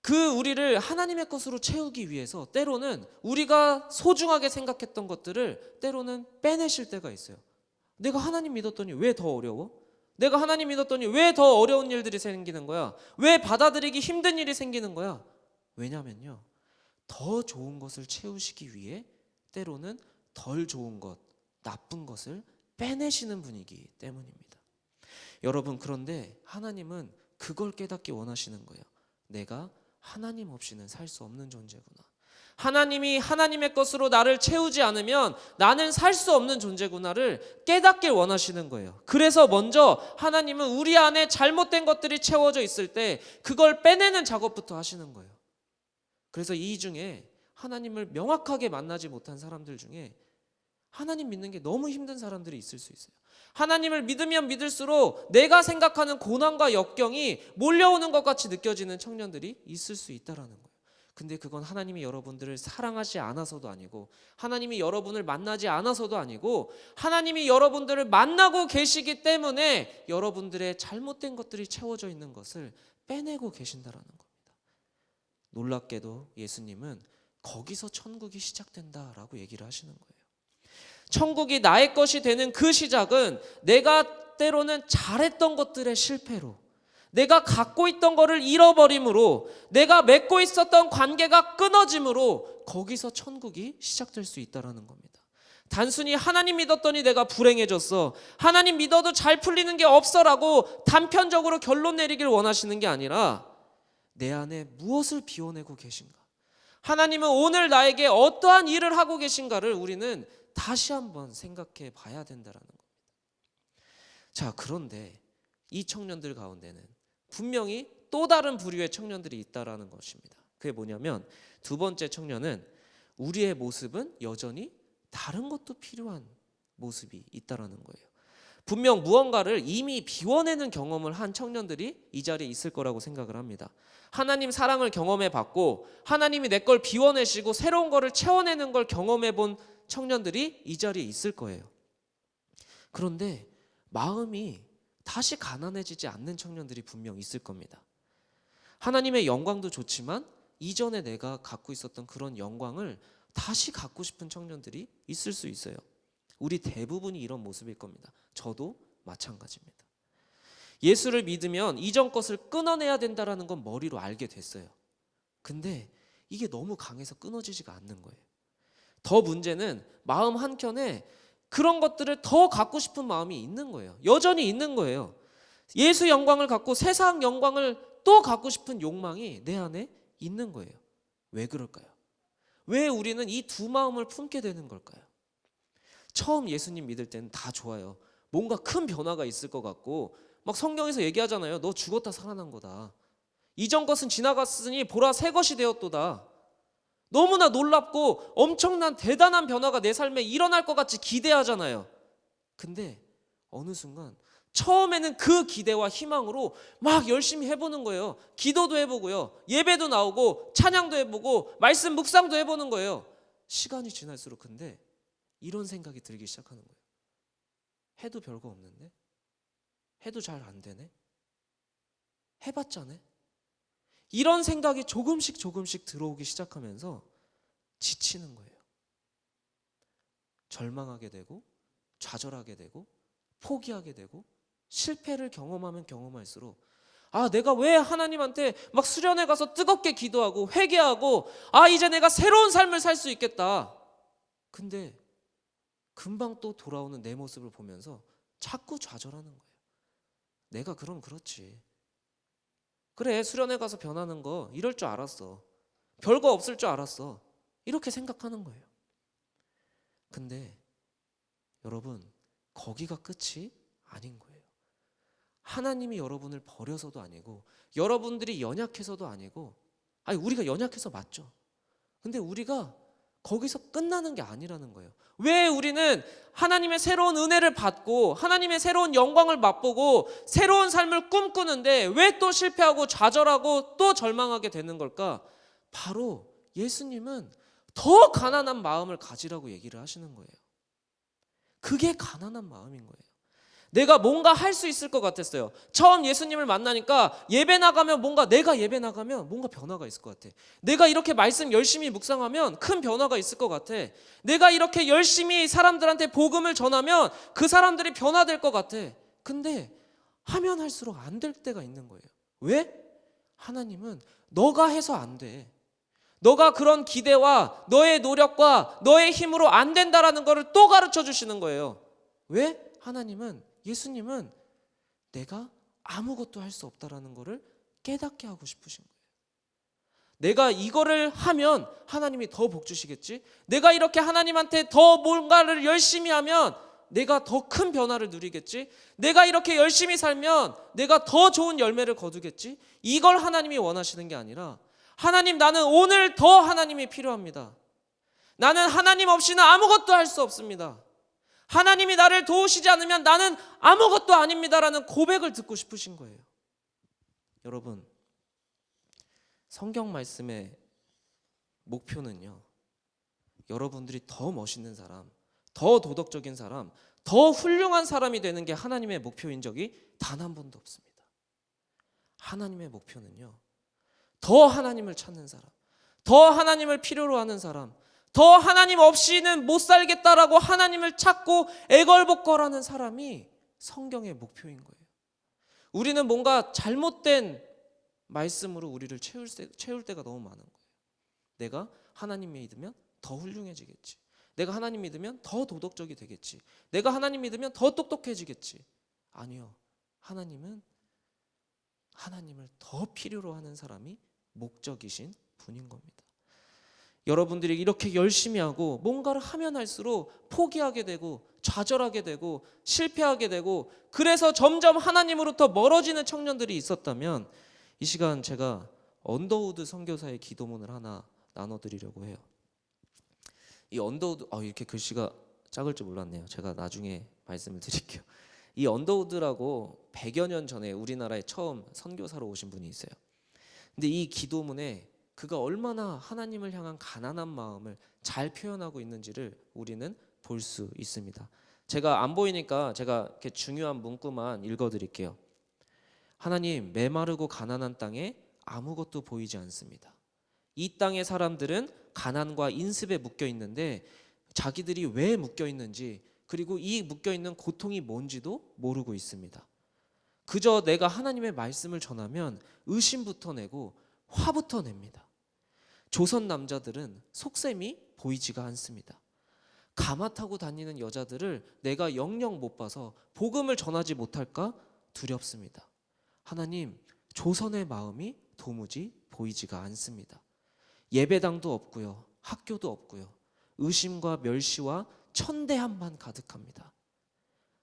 그 우리를 하나님의 것으로 채우기 위해서 때로는 우리가 소중하게 생각했던 것들을 때로는 빼내실 때가 있어요. 내가 하나님 믿었더니 왜 더 어려워? 내가 하나님 믿었더니 왜 더 어려운 일들이 생기는 거야? 왜 받아들이기 힘든 일이 생기는 거야? 왜냐면요, 더 좋은 것을 채우시기 위해 때로는 덜 좋은 것, 나쁜 것을 빼내시는 분이기 때문입니다. 여러분, 그런데 하나님은 그걸 깨닫기 원하시는 거예요. 내가 하나님 없이는 살 수 없는 존재구나. 하나님이 하나님의 것으로 나를 채우지 않으면 나는 살 수 없는 존재구나를 깨닫길 원하시는 거예요. 그래서 먼저 하나님은 우리 안에 잘못된 것들이 채워져 있을 때 그걸 빼내는 작업부터 하시는 거예요. 그래서 이 중에 하나님을 명확하게 만나지 못한 사람들 중에 하나님 믿는 게 너무 힘든 사람들이 있을 수 있어요. 하나님을 믿으면 믿을수록 내가 생각하는 고난과 역경이 몰려오는 것 같이 느껴지는 청년들이 있을 수 있다라는 거예요. 근데 그건 하나님이 여러분들을 사랑하지 않아서도 아니고, 하나님이 여러분을 만나지 않아서도 아니고, 하나님이 여러분들을 만나고 계시기 때문에 여러분들의 잘못된 것들이 채워져 있는 것을 빼내고 계신다라는 겁니다. 놀랍게도 예수님은 거기서 천국이 시작된다라고 얘기를 하시는 거예요. 천국이 나의 것이 되는 그 시작은 내가 때로는 잘했던 것들의 실패로, 내가 갖고 있던 거를 잃어버림으로, 내가 맺고 있었던 관계가 끊어짐으로 거기서 천국이 시작될 수 있다는 겁니다. 단순히 하나님 믿었더니 내가 불행해졌어, 하나님 믿어도 잘 풀리는 게 없어라고 단편적으로 결론 내리길 원하시는 게 아니라 내 안에 무엇을 비워내고 계신가, 하나님은 오늘 나에게 어떠한 일을 하고 계신가를 우리는 다시 한번 생각해 봐야 된다는 겁니다. 자, 그런데 이 청년들 가운데는 분명히 또 다른 부류의 청년들이 있다라는 것입니다. 그게 뭐냐면, 두 번째 청년은 우리의 모습은 여전히 다른 것도 필요한 모습이 있다라는 거예요. 분명 무언가를 이미 비워내는 경험을 한 청년들이 이 자리에 있을 거라고 생각을 합니다. 하나님 사랑을 경험해 봤고, 하나님이 내 걸 비워내시고 새로운 거를 채워내는 걸 경험해 본 청년들이 이 자리에 있을 거예요. 그런데 마음이 다시 가난해지지 않는 청년들이 분명 있을 겁니다. 하나님의 영광도 좋지만 이전에 내가 갖고 있었던 그런 영광을 다시 갖고 싶은 청년들이 있을 수 있어요. 우리 대부분이 이런 모습일 겁니다. 저도 마찬가지입니다. 예수를 믿으면 이전 것을 끊어내야 된다는 건 머리로 알게 됐어요. 근데 이게 너무 강해서 끊어지지가 않는 거예요. 더 문제는 마음 한켠에 그런 것들을 더 갖고 싶은 마음이 있는 거예요. 여전히 있는 거예요. 예수 영광을 갖고 세상 영광을 또 갖고 싶은 욕망이 내 안에 있는 거예요. 왜 그럴까요? 왜 우리는 이 두 마음을 품게 되는 걸까요? 처음 예수님 믿을 때는 다 좋아요. 뭔가 큰 변화가 있을 것 같고, 막 성경에서 얘기하잖아요. 너 죽었다 살아난 거다. 이전 것은 지나갔으니 보라 새 것이 되었도다. 너무나 놀랍고 엄청난 대단한 변화가 내 삶에 일어날 것 같이 기대하잖아요. 근데 어느 순간 처음에는 그 기대와 희망으로 막 열심히 해보는 거예요. 기도도 해보고요, 예배도 나오고 찬양도 해보고 말씀 묵상도 해보는 거예요. 시간이 지날수록 근데 이런 생각이 들기 시작하는 거예요. 해도 별거 없는데? 해도 잘 안 되네? 해봤자네? 이런 생각이 조금씩 들어오기 시작하면서 지치는 거예요. 절망하게 되고, 좌절하게 되고, 포기하게 되고, 실패를 경험하면 경험할수록 내가 왜 하나님한테 막 수련회 가서 뜨겁게 기도하고 회개하고 이제 내가 새로운 삶을 살 수 있겠다. 근데 금방 또 돌아오는 내 모습을 보면서 자꾸 좌절하는 거예요. 내가 그럼 그렇지. 그래, 수련회 가서 변하는 거 이럴 줄 알았어. 별거 없을 줄 알았어. 이렇게 생각하는 거예요. 근데 여러분, 거기가 끝이 아닌 거예요. 하나님이 여러분을 버려서도 아니고, 여러분들이 연약해서도 아니고, 우리가 연약해서 맞죠. 근데 우리가 거기서 끝나는 게 아니라는 거예요. 왜 우리는 하나님의 새로운 은혜를 받고 하나님의 새로운 영광을 맛보고 새로운 삶을 꿈꾸는데 왜 또 실패하고 좌절하고 또 절망하게 되는 걸까? 바로 예수님은 더 가난한 마음을 가지라고 얘기를 하시는 거예요. 그게 가난한 마음인 거예요. 내가 뭔가 할 수 있을 것 같았어요. 처음 예수님을 만나니까 내가 예배 나가면 뭔가 변화가 있을 것 같아. 내가 이렇게 말씀 열심히 묵상하면 큰 변화가 있을 것 같아. 내가 이렇게 열심히 사람들한테 복음을 전하면 그 사람들이 변화될 것 같아. 근데 하면 할수록 안 될 때가 있는 거예요. 왜? 하나님은 너가 해서 안 돼. 너가 그런 기대와 너의 노력과 너의 힘으로 안 된다라는 것을 또 가르쳐 주시는 거예요. 왜? 하나님은, 예수님은 내가 아무것도 할 수 없다라는 것을 깨닫게 하고 싶으신 거예요. 내가 이거를 하면 하나님이 더 복 주시겠지? 내가 이렇게 하나님한테 더 뭔가를 열심히 하면 내가 더 큰 변화를 누리겠지? 내가 이렇게 열심히 살면 내가 더 좋은 열매를 거두겠지? 이걸 하나님이 원하시는 게 아니라, 하나님, 나는 오늘 더 하나님이 필요합니다. 나는 하나님 없이는 아무것도 할 수 없습니다. 하나님이 나를 도우시지 않으면 나는 아무것도 아닙니다라는 고백을 듣고 싶으신 거예요. 여러분, 성경 말씀의 목표는요, 여러분들이 더 멋있는 사람, 더 도덕적인 사람, 더 훌륭한 사람이 되는 게 하나님의 목표인 적이 단 한 번도 없습니다. 하나님의 목표는요, 더 하나님을 찾는 사람, 더 하나님을 필요로 하는 사람, 더 하나님 없이는 못 살겠다라고 하나님을 찾고 애걸복걸하는 사람이 성경의 목표인 거예요. 우리는 뭔가 잘못된 말씀으로 우리를 채울 때가 너무 많은 거예요. 내가 하나님 믿으면 더 훌륭해지겠지. 내가 하나님 믿으면 더 도덕적이 되겠지. 내가 하나님 믿으면 더 똑똑해지겠지. 아니요. 하나님은 하나님을 더 필요로 하는 사람이 목적이신 분인 겁니다. 여러분들이 이렇게 열심히 하고 뭔가를 하면 할수록 포기하게 되고 좌절하게 되고 실패하게 되고, 그래서 점점 하나님으로부터 멀어지는 청년들이 있었다면, 이 시간 제가 언더우드 선교사의 기도문을 하나 나눠드리려고 해요. 이 언더우드, 이렇게 글씨가 작을 줄 몰랐네요. 제가 나중에 말씀을 드릴게요. 이 언더우드라고 100여 년 전에 우리나라에 처음 선교사로 오신 분이 있어요. 근데 이 기도문에 그가 얼마나 하나님을 향한 가난한 마음을 잘 표현하고 있는지를 우리는 볼 수 있습니다. 제가 안 보이니까 제가 이렇게 중요한 문구만 읽어드릴게요. 하나님, 메마르고 가난한 땅에 아무것도 보이지 않습니다. 이 땅의 사람들은 가난과 인습에 묶여 있는데 자기들이 왜 묶여 있는지, 그리고 이 묶여 있는 고통이 뭔지도 모르고 있습니다. 그저 내가 하나님의 말씀을 전하면 의심부터 내고 화부터 냅니다. 조선 남자들은 속셈이 보이지가 않습니다. 가마 타고 다니는 여자들을 내가 영영 못 봐서 복음을 전하지 못할까 두렵습니다. 하나님, 조선의 마음이 도무지 보이지가 않습니다. 예배당도 없고요, 학교도 없고요, 의심과 멸시와 천대함만 가득합니다.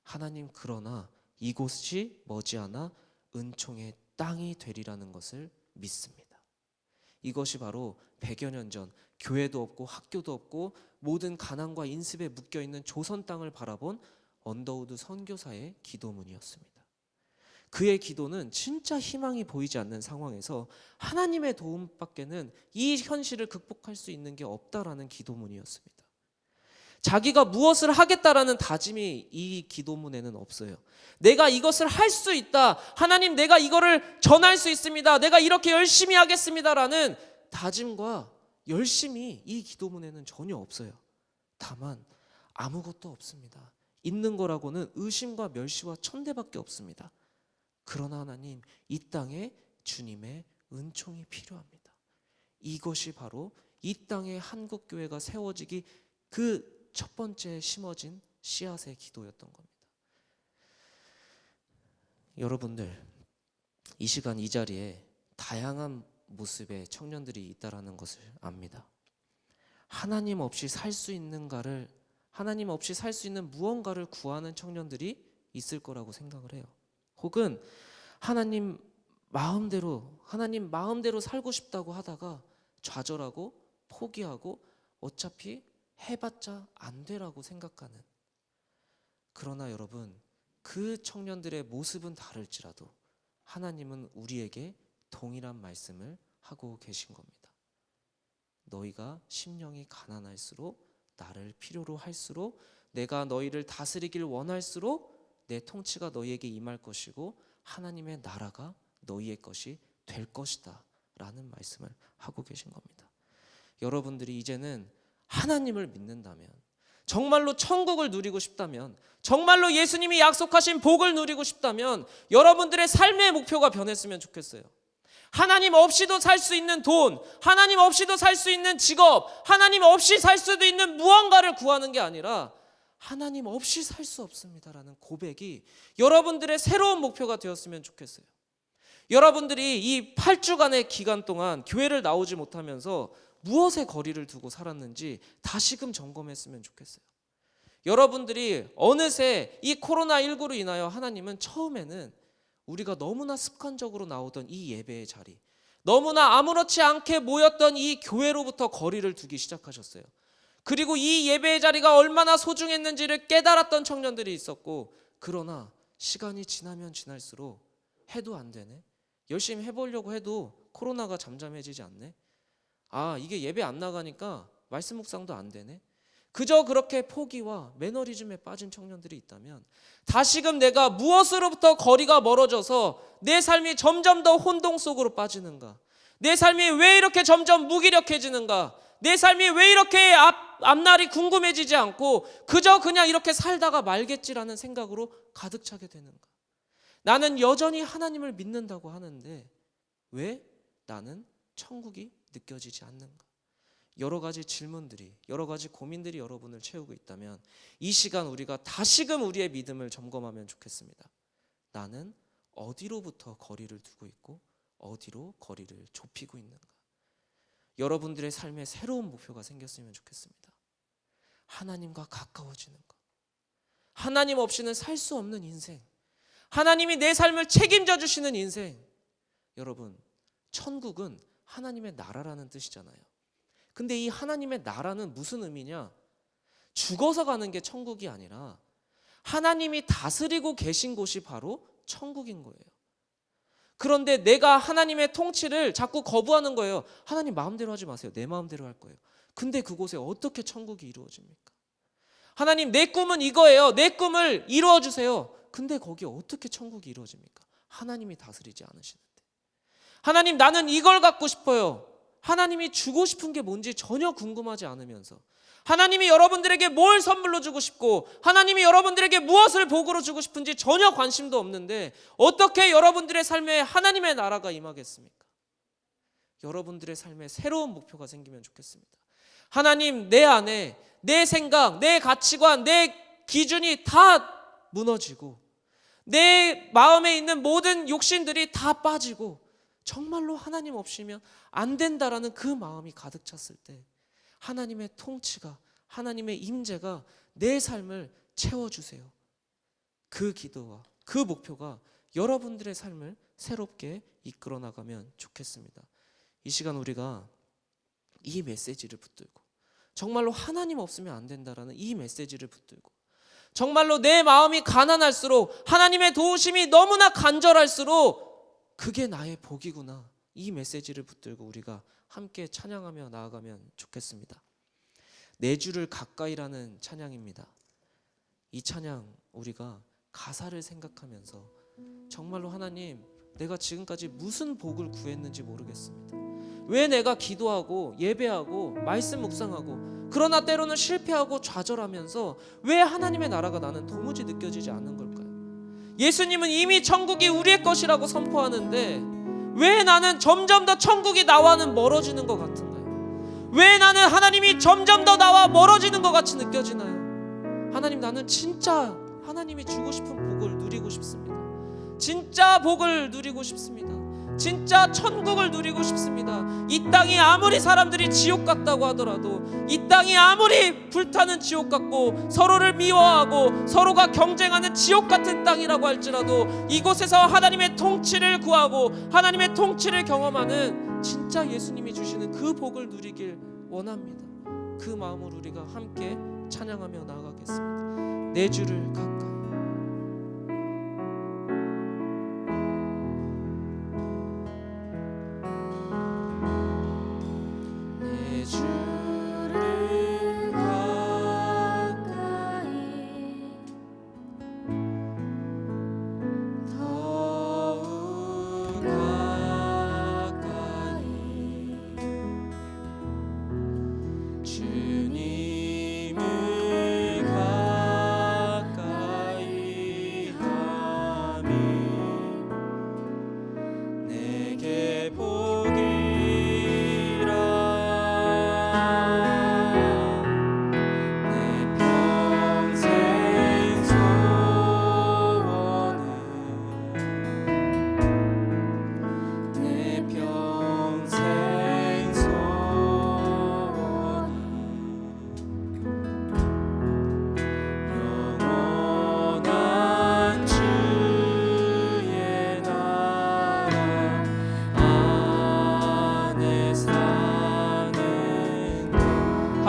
하나님, 그러나 이곳이 머지않아 은총의 땅이 되리라는 것을 믿습니다. 이것이 바로 100여 년 전 교회도 없고 학교도 없고 모든 가난과 인습에 묶여있는 조선 땅을 바라본 언더우드 선교사의 기도문이었습니다. 그의 기도는 진짜 희망이 보이지 않는 상황에서 하나님의 도움밖에는 이 현실을 극복할 수 있는 게 없다라는 기도문이었습니다. 자기가 무엇을 하겠다라는 다짐이 이 기도문에는 없어요. 내가 이것을 할 수 있다, 하나님 내가 이거를 전할 수 있습니다, 내가 이렇게 열심히 하겠습니다라는 다짐과 열심이 이 기도문에는 전혀 없어요. 다만 아무것도 없습니다. 있는 거라고는 의심과 멸시와 천대밖에 없습니다. 그러나 하나님, 이 땅에 주님의 은총이 필요합니다. 이것이 바로 이 땅에 한국교회가 세워지기 그 첫 번째 심어진 씨앗의 기도였던 겁니다. 여러분들, 이 시간 이 자리에 다양한 모습의 청년들이 있다라는 것을 압니다. 하나님 없이 살 수 있는가를, 하나님 없이 살 수 있는 무언가를 구하는 청년들이 있을 거라고 생각을 해요. 혹은 하나님 마음대로 살고 싶다고 하다가 좌절하고 포기하고 어차피 해봤자 안 되라고 생각하는, 그러나 여러분, 그 청년들의 모습은 다를지라도 하나님은 우리에게 동일한 말씀을 하고 계신 겁니다. 너희가 심령이 가난할수록, 나를 필요로 할수록, 내가 너희를 다스리길 원할수록 내 통치가 너희에게 임할 것이고 하나님의 나라가 너희의 것이 될 것이다 라는 말씀을 하고 계신 겁니다. 여러분들이 이제는 하나님을 믿는다면, 정말로 천국을 누리고 싶다면, 정말로 예수님이 약속하신 복을 누리고 싶다면 여러분들의 삶의 목표가 변했으면 좋겠어요. 하나님 없이도 살 수 있는 돈, 하나님 없이도 살 수 있는 직업, 하나님 없이 살 수도 있는 무언가를 구하는 게 아니라 하나님 없이 살 수 없습니다라는 고백이 여러분들의 새로운 목표가 되었으면 좋겠어요. 여러분들이 이 8주간의 기간 동안 교회를 나오지 못하면서 무엇에 거리를 두고 살았는지 다시금 점검했으면 좋겠어요. 여러분들이 어느새 이 코로나19로 인하여 하나님은 처음에는 우리가 너무나 습관적으로 나오던 이 예배의 자리, 너무나 아무렇지 않게 모였던 이 교회로부터 거리를 두기 시작하셨어요. 그리고 이 예배의 자리가 얼마나 소중했는지를 깨달았던 청년들이 있었고, 그러나 시간이 지나면 지날수록 해도 안 되네, 열심히 해보려고 해도 코로나가 잠잠해지지 않네, 이게 예배 안 나가니까 말씀 묵상도 안 되네, 그저 그렇게 포기와 매너리즘에 빠진 청년들이 있다면 다시금 내가 무엇으로부터 거리가 멀어져서 내 삶이 점점 더 혼동 속으로 빠지는가, 내 삶이 왜 이렇게 점점 무기력해지는가, 내 삶이 왜 이렇게 앞날이 궁금해지지 않고 그저 그냥 이렇게 살다가 말겠지라는 생각으로 가득 차게 되는가. 나는 여전히 하나님을 믿는다고 하는데 왜 나는 천국이 느껴지지 않는가. 여러 가지 질문들이, 여러 가지 고민들이 여러분을 채우고 있다면 이 시간 우리가 다시금 우리의 믿음을 점검하면 좋겠습니다. 나는 어디로부터 거리를 두고 있고 어디로 거리를 좁히고 있는가. 여러분들의 삶에 새로운 목표가 생겼으면 좋겠습니다. 하나님과 가까워지는 것, 하나님 없이는 살 수 없는 인생, 하나님이 내 삶을 책임져 주시는 인생. 여러분, 천국은 하나님의 나라라는 뜻이잖아요. 근데 이 하나님의 나라는 무슨 의미냐? 죽어서 가는 게 천국이 아니라 하나님이 다스리고 계신 곳이 바로 천국인 거예요. 그런데 내가 하나님의 통치를 자꾸 거부하는 거예요. 하나님 마음대로 하지 마세요. 내 마음대로 할 거예요. 근데 그곳에 어떻게 천국이 이루어집니까? 하나님, 내 꿈은 이거예요. 내 꿈을 이루어 주세요. 근데 거기에 어떻게 천국이 이루어집니까? 하나님이 다스리지 않으시는데. 하나님, 나는 이걸 갖고 싶어요. 하나님이 주고 싶은 게 뭔지 전혀 궁금하지 않으면서, 하나님이 여러분들에게 뭘 선물로 주고 싶고 하나님이 여러분들에게 무엇을 복으로 주고 싶은지 전혀 관심도 없는데 어떻게 여러분들의 삶에 하나님의 나라가 임하겠습니까? 여러분들의 삶에 새로운 목표가 생기면 좋겠습니다. 하나님, 내 안에 내 생각, 내 가치관, 내 기준이 다 무너지고 내 마음에 있는 모든 욕심들이 다 빠지고 정말로 하나님 없이면 안 된다라는 그 마음이 가득 찼을 때 하나님의 통치가, 하나님의 임재가 내 삶을 채워주세요. 그 기도와 그 목표가 여러분들의 삶을 새롭게 이끌어 나가면 좋겠습니다. 이 시간 우리가 이 메시지를 붙들고 정말로 하나님 없으면 안 된다라는 이 메시지를 붙들고 정말로 내 마음이 가난할수록 하나님의 도우심이 너무나 간절할수록 그게 나의 복이구나, 이 메시지를 붙들고 우리가 함께 찬양하며 나아가면 좋겠습니다. 내 주를 가까이라는 찬양입니다. 이 찬양 우리가 가사를 생각하면서 정말로 하나님, 내가 지금까지 무슨 복을 구했는지 모르겠습니다. 왜 내가 기도하고 예배하고 말씀 묵상하고 그러나 때로는 실패하고 좌절하면서 왜 하나님의 나라가 나는 도무지 느껴지지 않는 걸까요? 예수님은 이미 천국이 우리의 것이라고 선포하는데 왜 나는 점점 더 천국이 나와는 멀어지는 것 같은가요? 왜 나는 하나님이 점점 더 나와 멀어지는 것 같이 느껴지나요? 하나님, 나는 진짜 하나님이 주고 싶은 복을 누리고 싶습니다. 진짜 복을 누리고 싶습니다. 진짜 천국을 누리고 싶습니다. 이 땅이 아무리 사람들이 지옥 같다고 하더라도, 이 땅이 아무리 불타는 지옥 같고 서로를 미워하고 서로가 경쟁하는 지옥 같은 땅이라고 할지라도 이곳에서 하나님의 통치를 구하고 하나님의 통치를 경험하는 진짜 예수님이 주시는 그 복을 누리길 원합니다. 그 마음으로 우리가 함께 찬양하며 나아가겠습니다. 내 주를 가까이. 주님을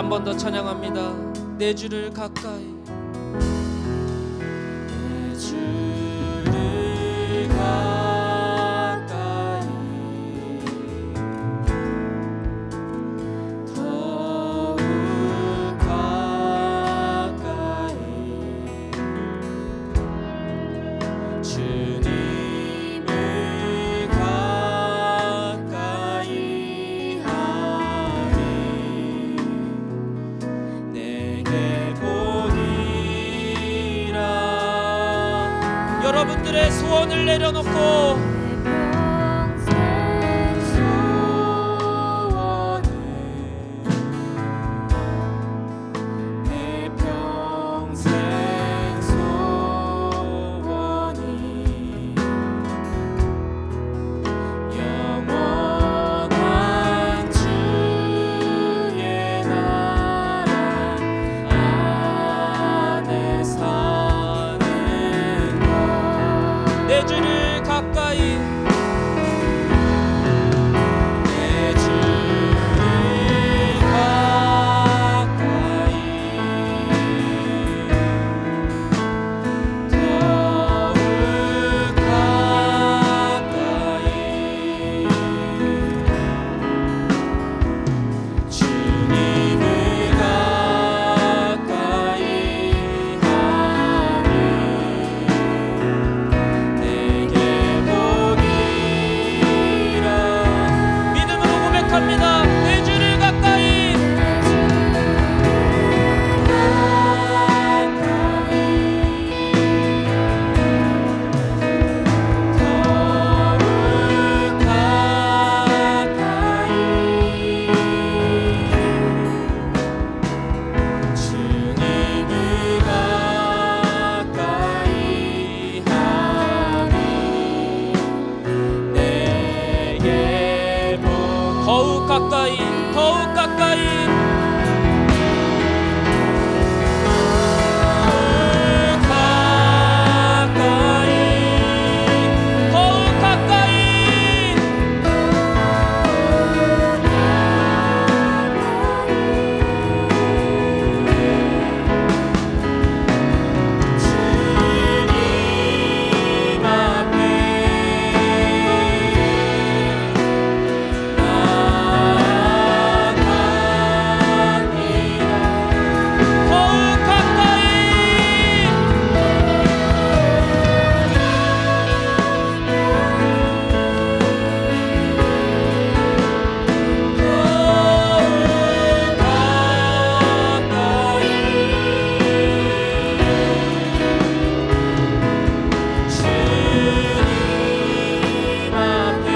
한 번 더 찬양합니다. 내 주를 가까이, 내 주를 가까이, 더욱 가까이, 주님을 가까이 하니 내게 보니라. 여러분들의 소원을 내려놓고 내 평생 소원이 영원한 주의 나라 안에 사는 것. 내 주를 가까이, 내 주를 가까이, 더욱 가까이, 주님을 가까이 하니 내게 보니라. 믿음으로 고백합니다. 내 주를 가까이, 더욱 가까이, 주님을 가까이 하니 내게 더욱 가까이, 더욱 가까이, 더욱 가까이, 주님 앞에 나아갑니다. 더욱 가까이, 더욱 가까이, 주님 앞에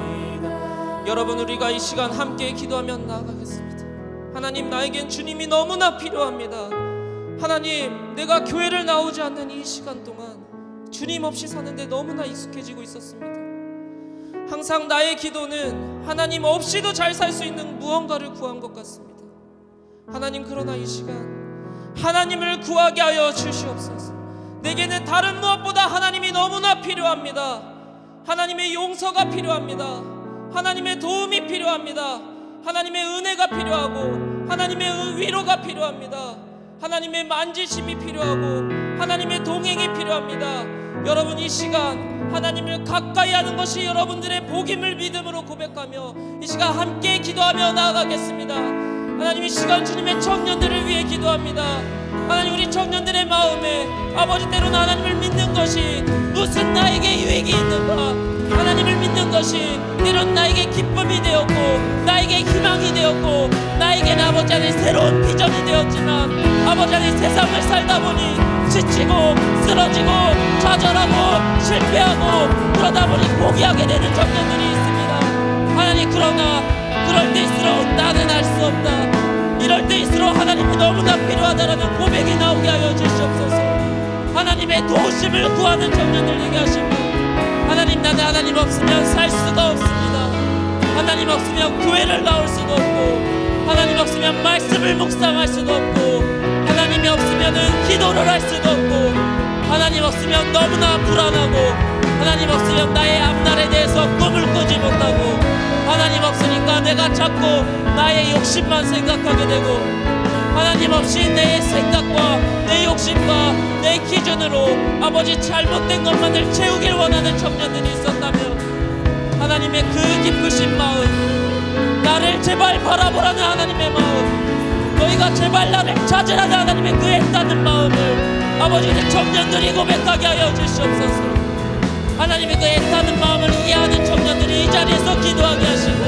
나아갑니다. 여러분, 우리가 이 시간 함께 기도하며 나아가겠습니다. 하나님, 나에겐 주님이 너무나 필요합니다. 하나님, 내가 교회를 나오지 않는 이 시간 동안 주님 없이 사는데 너무나 익숙해지고 있었습니다. 항상 나의 기도는 하나님 없이도 잘 살 수 있는 무언가를 구한 것 같습니다. 하나님, 그러나 이 시간 하나님을 구하게 하여 주시옵소서. 내게는 다른 무엇보다 하나님이 너무나 필요합니다. 하나님의 용서가 필요합니다. 하나님의 도움이 필요합니다. 하나님의 은혜가 필요하고 하나님의 위로가 필요합니다. 하나님의 만지심이 필요하고 하나님의 동행이 필요합니다. 여러분, 이 시간 하나님을 가까이 하는 것이 여러분들의 복임을 믿음으로 고백하며 이 시간 함께 기도하며 나아가겠습니다. 하나님, 이 시간 주님의 청년들을 위해 기도합니다. 하나님, 우리 청년들의 마음에 아버지, 때로는 하나님을 믿는 것이 무슨 나에게 유익이 있는가, 하나님을 믿는 것이 때론 나에게 기쁨이 되었고 나에게 희망이 되었고 나에게는 아버지 안에 새로운 비전이 되었지만 아버지 안에 세상을 살다 보니 지치고 쓰러지고 좌절하고 실패하고 그러다 보니 포기하게 되는 청년들이 있습니다. 하나님, 그러나 그럴 때일수록 나는 할 수 없다, 이럴 때일수록 하나님이 너무나 필요하다라는 고백이 나오게 하여 주시옵소서. 하나님의 도우심을 구하는 청년들 되게 하시고, 하나님, 나는 하나님 없으면 살 수가 없습니다. 하나님 없으면 교회를 나올 수도 없고 하나님 없으면 말씀을 묵상할 수도 없고 하나님이 없으면 기도를 할 수도 없고 하나님 없으면 너무나 불안하고 하나님 없으면 나의 앞날에 대해서 꿈을 꾸지 못하고, 하나님 없으니까 내가 자꾸 나의 욕심만 생각하게 되고, 하나님 없이 내 생각과 내 욕심과 내 기준으로 아버지 잘못된 것만을 채우길 원하는 청년들이 있었다면, 하나님의 그 기쁘신 마음, 나를 제발 바라보라는 하나님의 마음, 너희가 제발 나를 찾으라는 하나님의 그 애타는 마음을 아버지 그 청년들이 고백하게 하여 주시옵소서. 하나님의 그 애타는 마음을 이해하는 청년들이 이 자리에서 기도하게 하시고,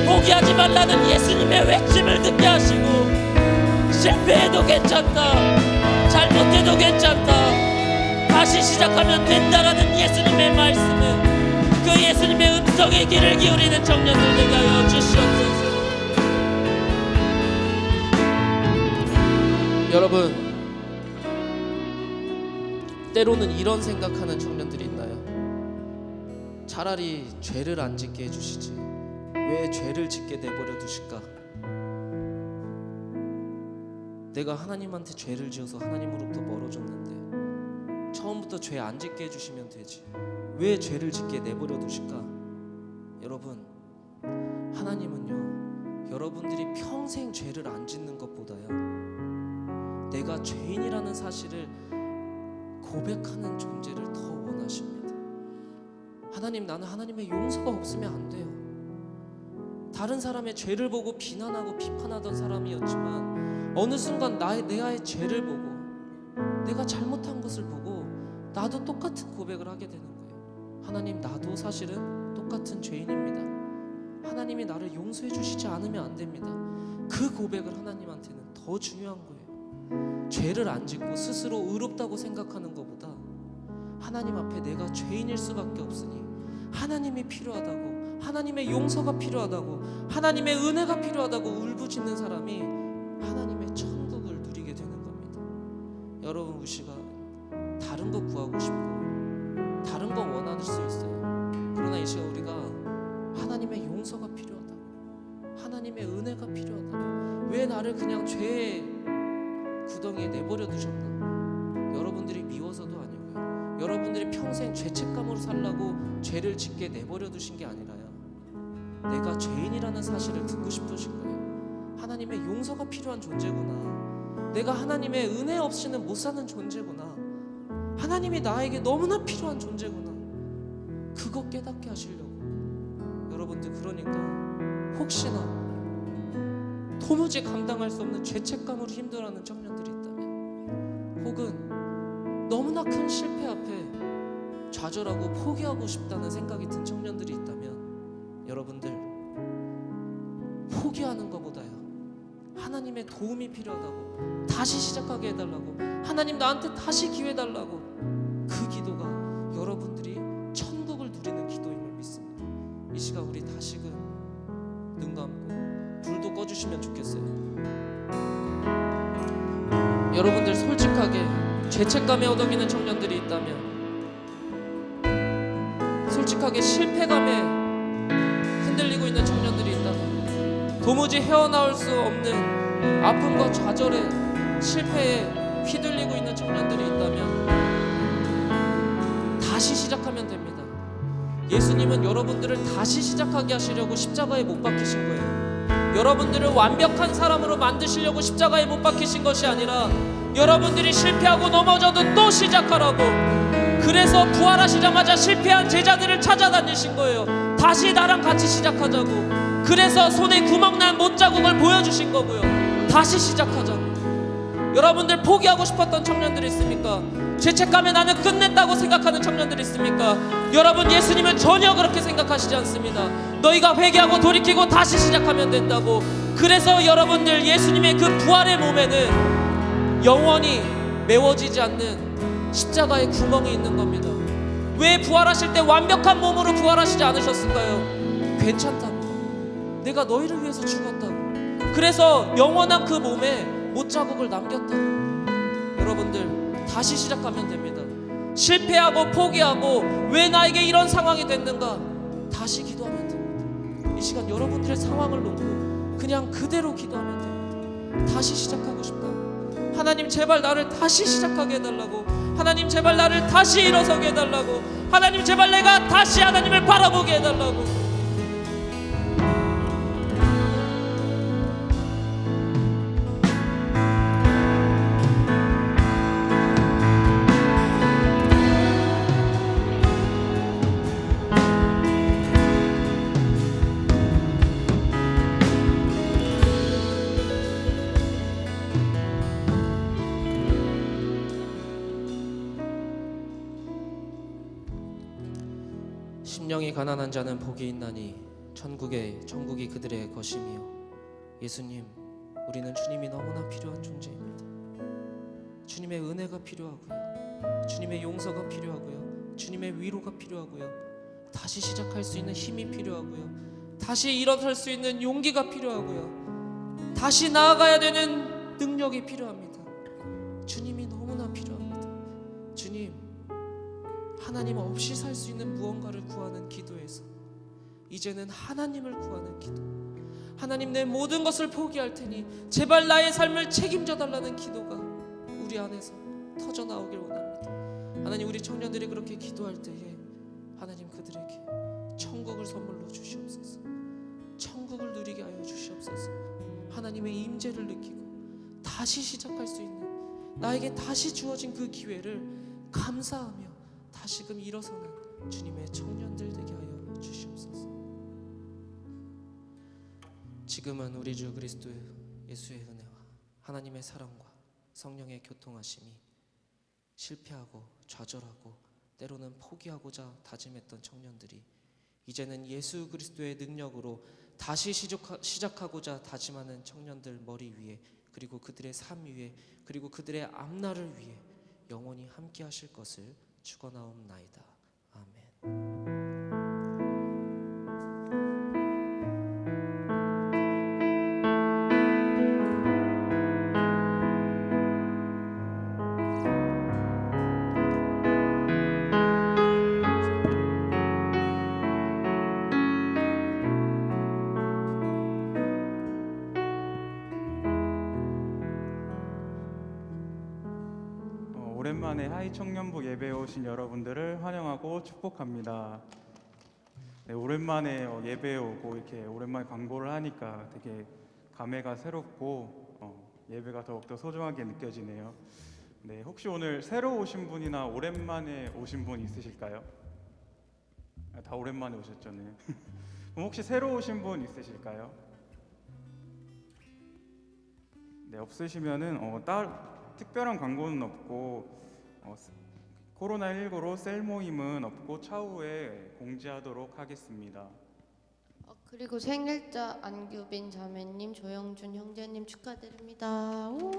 포기하지 말라는 예수님의 외침을 듣게 하시고, 실패해도 괜찮다, 잘못해도 괜찮다, 다시 시작하면 된다라는 예수님의 말씀은 그 예수님의 음성에 귀를 기울이는 청년들 되게 하여 주시옵소서. 여러분, 때로는 이런 생각하는 청년들이 있나요? 차라리 죄를 안 짓게 해주시지 왜 죄를 짓게 내버려 두실까? 내가 하나님한테 죄를 지어서 하나님으로부터 멀어졌는데 처음부터 죄 안 짓게 해주시면 되지 왜 죄를 짓게 내버려 두실까? 여러분, 하나님은요, 여러분들이 평생 죄를 안 짓는 것보다요, 내가 죄인이라는 사실을 고백하는 존재를 더 원하십니다. 하나님, 나는 하나님의 용서가 없으면 안 돼요. 다른 사람의 죄를 보고 비난하고 비판하던 사람이었지만 어느 순간 내가의 죄를 보고 내가 잘못한 것을 보고 나도 똑같은 고백을 하게 되는 거예요. 하나님, 나도 사실은 똑같은 죄인입니다. 하나님이 나를 용서해 주시지 않으면 안 됩니다. 그 고백을 하나님한테는 더 중요한 거예요. 죄를 안 짓고 스스로 의롭다고 생각하는 것보다 하나님 앞에 내가 죄인일 수밖에 없으니 하나님이 필요하다고, 하나님의 용서가 필요하다고, 하나님의 은혜가 필요하다고 울부짖는 사람이 하나님의 천국을 누리게 되는 겁니다. 여러분, 우리가 다른 거 구하고 싶고 다른 거 원할 수 있어요. 그러나 이 시간 우리가 하나님의 용서가 필요하다고, 하나님의 은혜가 필요하다고, 왜 나를 그냥 죄의 구덩이에 내버려 두셨나? 여러분들이 미워서도 아니고요, 여러분들이 평생 죄책감으로 살라고 죄를 짓게 내버려 두신 게 아니라요, 내가 죄인이라는 사실을 듣고 싶으신 거예요. 하나님의 용서가 필요한 존재구나, 내가 하나님의 은혜 없이는 못 사는 존재구나, 하나님이 나에게 너무나 필요한 존재구나, 그거 깨닫게 하시려고. 여러분들, 그러니까 혹시나 도무지 감당할 수 없는 죄책감으로 힘들어하는 청년들이 있다면, 혹은 너무나 큰 실패 앞에 좌절하고 포기하고 싶다는 생각이 든 청년들이 있다면, 여러분들, 포기하는 것보다요, 하나님의 도움이 필요하다고, 다시 시작하게 해달라고, 하나님 나한테 다시 기회 달라고, 그 기도가 여러분들이 천국을 누리는 기도임을 믿습니다. 이 시간 우리 다시금 눈 감고 불도 꺼주시면 좋겠어요. 여러분들, 솔직하게 죄책감에 허덕이는 청년들이 있다면, 솔직하게 실패감에 흔들리고 있는 청년들이 있다면, 도무지 헤어나올 수 없는 아픔과 좌절에 실패에 휘둘리고 있는 청년들이 있다면 다시 시작하면 됩니다. 예수님은 여러분들을 다시 시작하게 하시려고 십자가에 못 박히신 거예요. 여러분들을 완벽한 사람으로 만드시려고 십자가에 못 박히신 것이 아니라 여러분들이 실패하고 넘어져도 또 시작하라고, 그래서 부활하시자마자 실패한 제자들을 찾아다니신 거예요. 다시 나랑 같이 시작하자고. 그래서 손에 구멍난 못자국을 보여주신 거고요. 다시 시작하자고. 여러분들, 포기하고 싶었던 청년들이 있습니까? 죄책감에 나는 끝냈다고 생각하는 청년들이 있습니까? 여러분, 예수님은 전혀 그렇게 생각하시지 않습니다. 너희가 회개하고 돌이키고 다시 시작하면 된다고. 그래서 여러분들, 예수님의 그 부활의 몸에는 영원히 메워지지 않는 십자가의 구멍이 있는 겁니다. 왜 부활하실 때 완벽한 몸으로 부활하시지 않으셨을까요? 괜찮다고, 내가 너희를 위해서 죽었다고, 그래서 영원한 그 몸에 못자국을 남겼다고. 여러분들, 다시 시작하면 됩니다. 실패하고 포기하고 왜 나에게 이런 상황이 됐는가, 다시 기도하면 됩니다. 이 시간 여러분들의 상황을 놓고 그냥 그대로 기도하면 됩니다. 다시 시작하고 싶다, 하나님 제발 나를 다시 시작하게 해달라고, 하나님 제발 나를 다시 일어서게 해달라고, 하나님 제발 내가 다시 하나님을 바라보게 해달라고. 심령이 가난한 자는 복이 있나니 천국이 그들의 것이며. 예수님, 우리는 주님이 너무나 필요한 존재입니다. 주님의 은혜가 필요하고요, 주님의 용서가 필요하고요, 주님의 위로가 필요하고요, 다시 시작할 수 있는 힘이 필요하고요, 다시 일어설 수 있는 용기가 필요하고요, 다시 나아가야 되는 능력이 필요합니다. 주님이 너무나 필요합니다. 주님, 하나님 없이 살 수 있는 무언가를 구하는 기도에서 이제는 하나님을 구하는 기도, 하나님 내 모든 것을 포기할 테니 제발 나의 삶을 책임져 달라는 기도가 우리 안에서 터져 나오길 원합니다. 하나님, 우리 청년들이 그렇게 기도할 때에 하나님 그들에게 천국을 선물로 주시옵소서. 천국을 누리게 하여 주시옵소서. 하나님의 임재를 느끼고 다시 시작할 수 있는, 나에게 다시 주어진 그 기회를 감사하며 다시금 일어서는 주님의 청년들 되게 하여 주시옵소서. 지금은 우리 주 그리스도 예수의 은혜와 하나님의 사랑과 성령의 교통하심이 실패하고 좌절하고 때로는 포기하고자 다짐했던 청년들이 이제는 예수 그리스도의 능력으로 다시 시작하고자 다짐하는 청년들 머리 위에, 그리고 그들의 삶 위에, 그리고 그들의 앞날을 위해 영원히 함께 하실 것을 축원하옵나이다. 아멘. 오랜만에 하이 청년부 예배에 오신 여러분들을 환영하고 축복합니다. 네, 오랜만에 예배에 오고 이렇게 오랜만에 광고를 하니까 되게 감회가 새롭고 예배가 더욱더 소중하게 느껴지네요. 네, 혹시 오늘 새로 오신 분이나 오랜만에 오신 분 있으실까요? 다 오랜만에 오셨잖아요. 그럼 혹시 새로 오신 분 있으실까요? 네, 없으시면은 특별한 광고는 없고 코로나19로 셀 모임은 없고 차후에 공지하도록 하겠습니다. 그리고 생일자 안규빈 자매님, 조영준 형제님 축하드립니다. 오.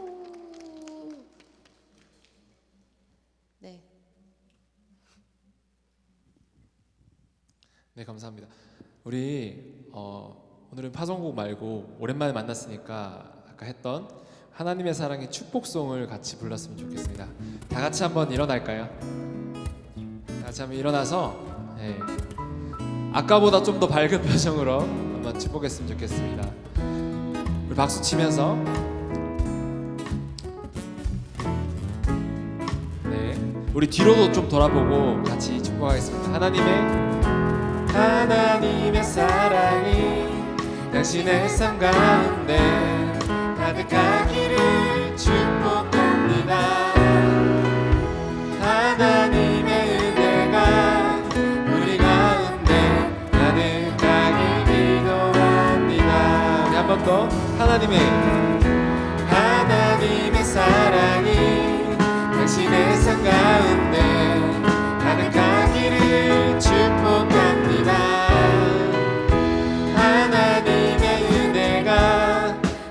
네. 네, 감사합니다. 우리 오늘은 파송곡 말고 오랜만에 만났으니까 아까 했던 하나님의 사랑의 축복송을 같이 불렀으면 좋겠습니다. 다 같이 한번 일어날까요? 다 같이 한번 일어나서 아까보다 좀 더 밝은 표정으로 한번 축복했으면 좋겠습니다. 우리 박수 치면서 우리 뒤로도 좀 돌아보고 같이 축복하겠습니다. 하나님의 사랑이 당신의 삶 가운데 가득하기를 축복합니다. 하나님의 은혜가 우리 가운데 가득하길 기도합니다. 한 번 더. 하나님의 사랑이 당신의 삶 가운데 가득하기를 축복합니다. 하나님의 은혜가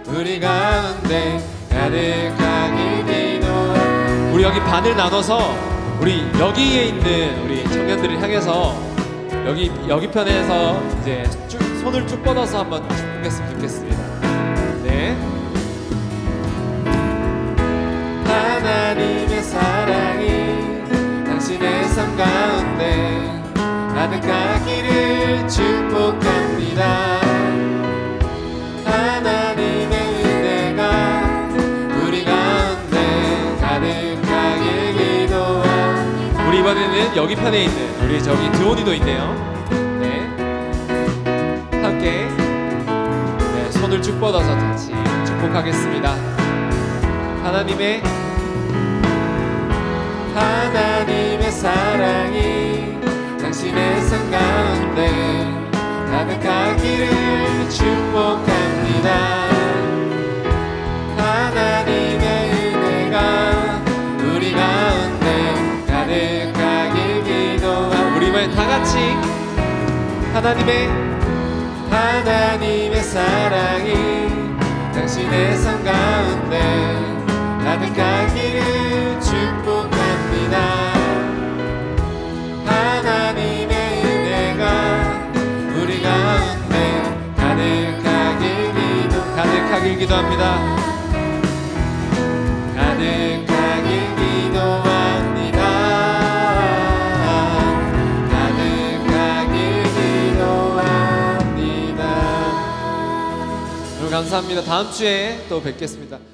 우리 가운데 가득하길 기도합니다. 우리 여기 반을 나눠서 우리 여기에 있는 우리 청년들을 향해서 여기 편에서 이제 손을 쭉 뻗어서 한번 축복했으면 좋겠습니다. 네. 하나님의 사랑이 당신의 삶 가운데 가득하기를 축복합니다. 하나님의 은혜가 우리 가운데 가득하길 기도합니다. 우리 이번 이번에는 여기 편에 있는 우리 저기 드온이도 있네요. 네, 함께 네, 손을 쭉 뻗어서 같이 축복하겠습니다. 하나님의 사랑이 당신의 삶 가운데 가득하기를 축복합니다. 하나님의 은혜가 우리 가운데 가득하길 기도하. 우리만 다 같이 하나님의 사랑이 당신의 삶 가운데 가득하기를 축복합니다. 하나님의 은혜가 우리 가운데 가득하길 기도합니다. 가득하길 기도합니다. 가득하길 기도합니다. 여러분 감사합니다. 다음 주에 또 뵙겠습니다.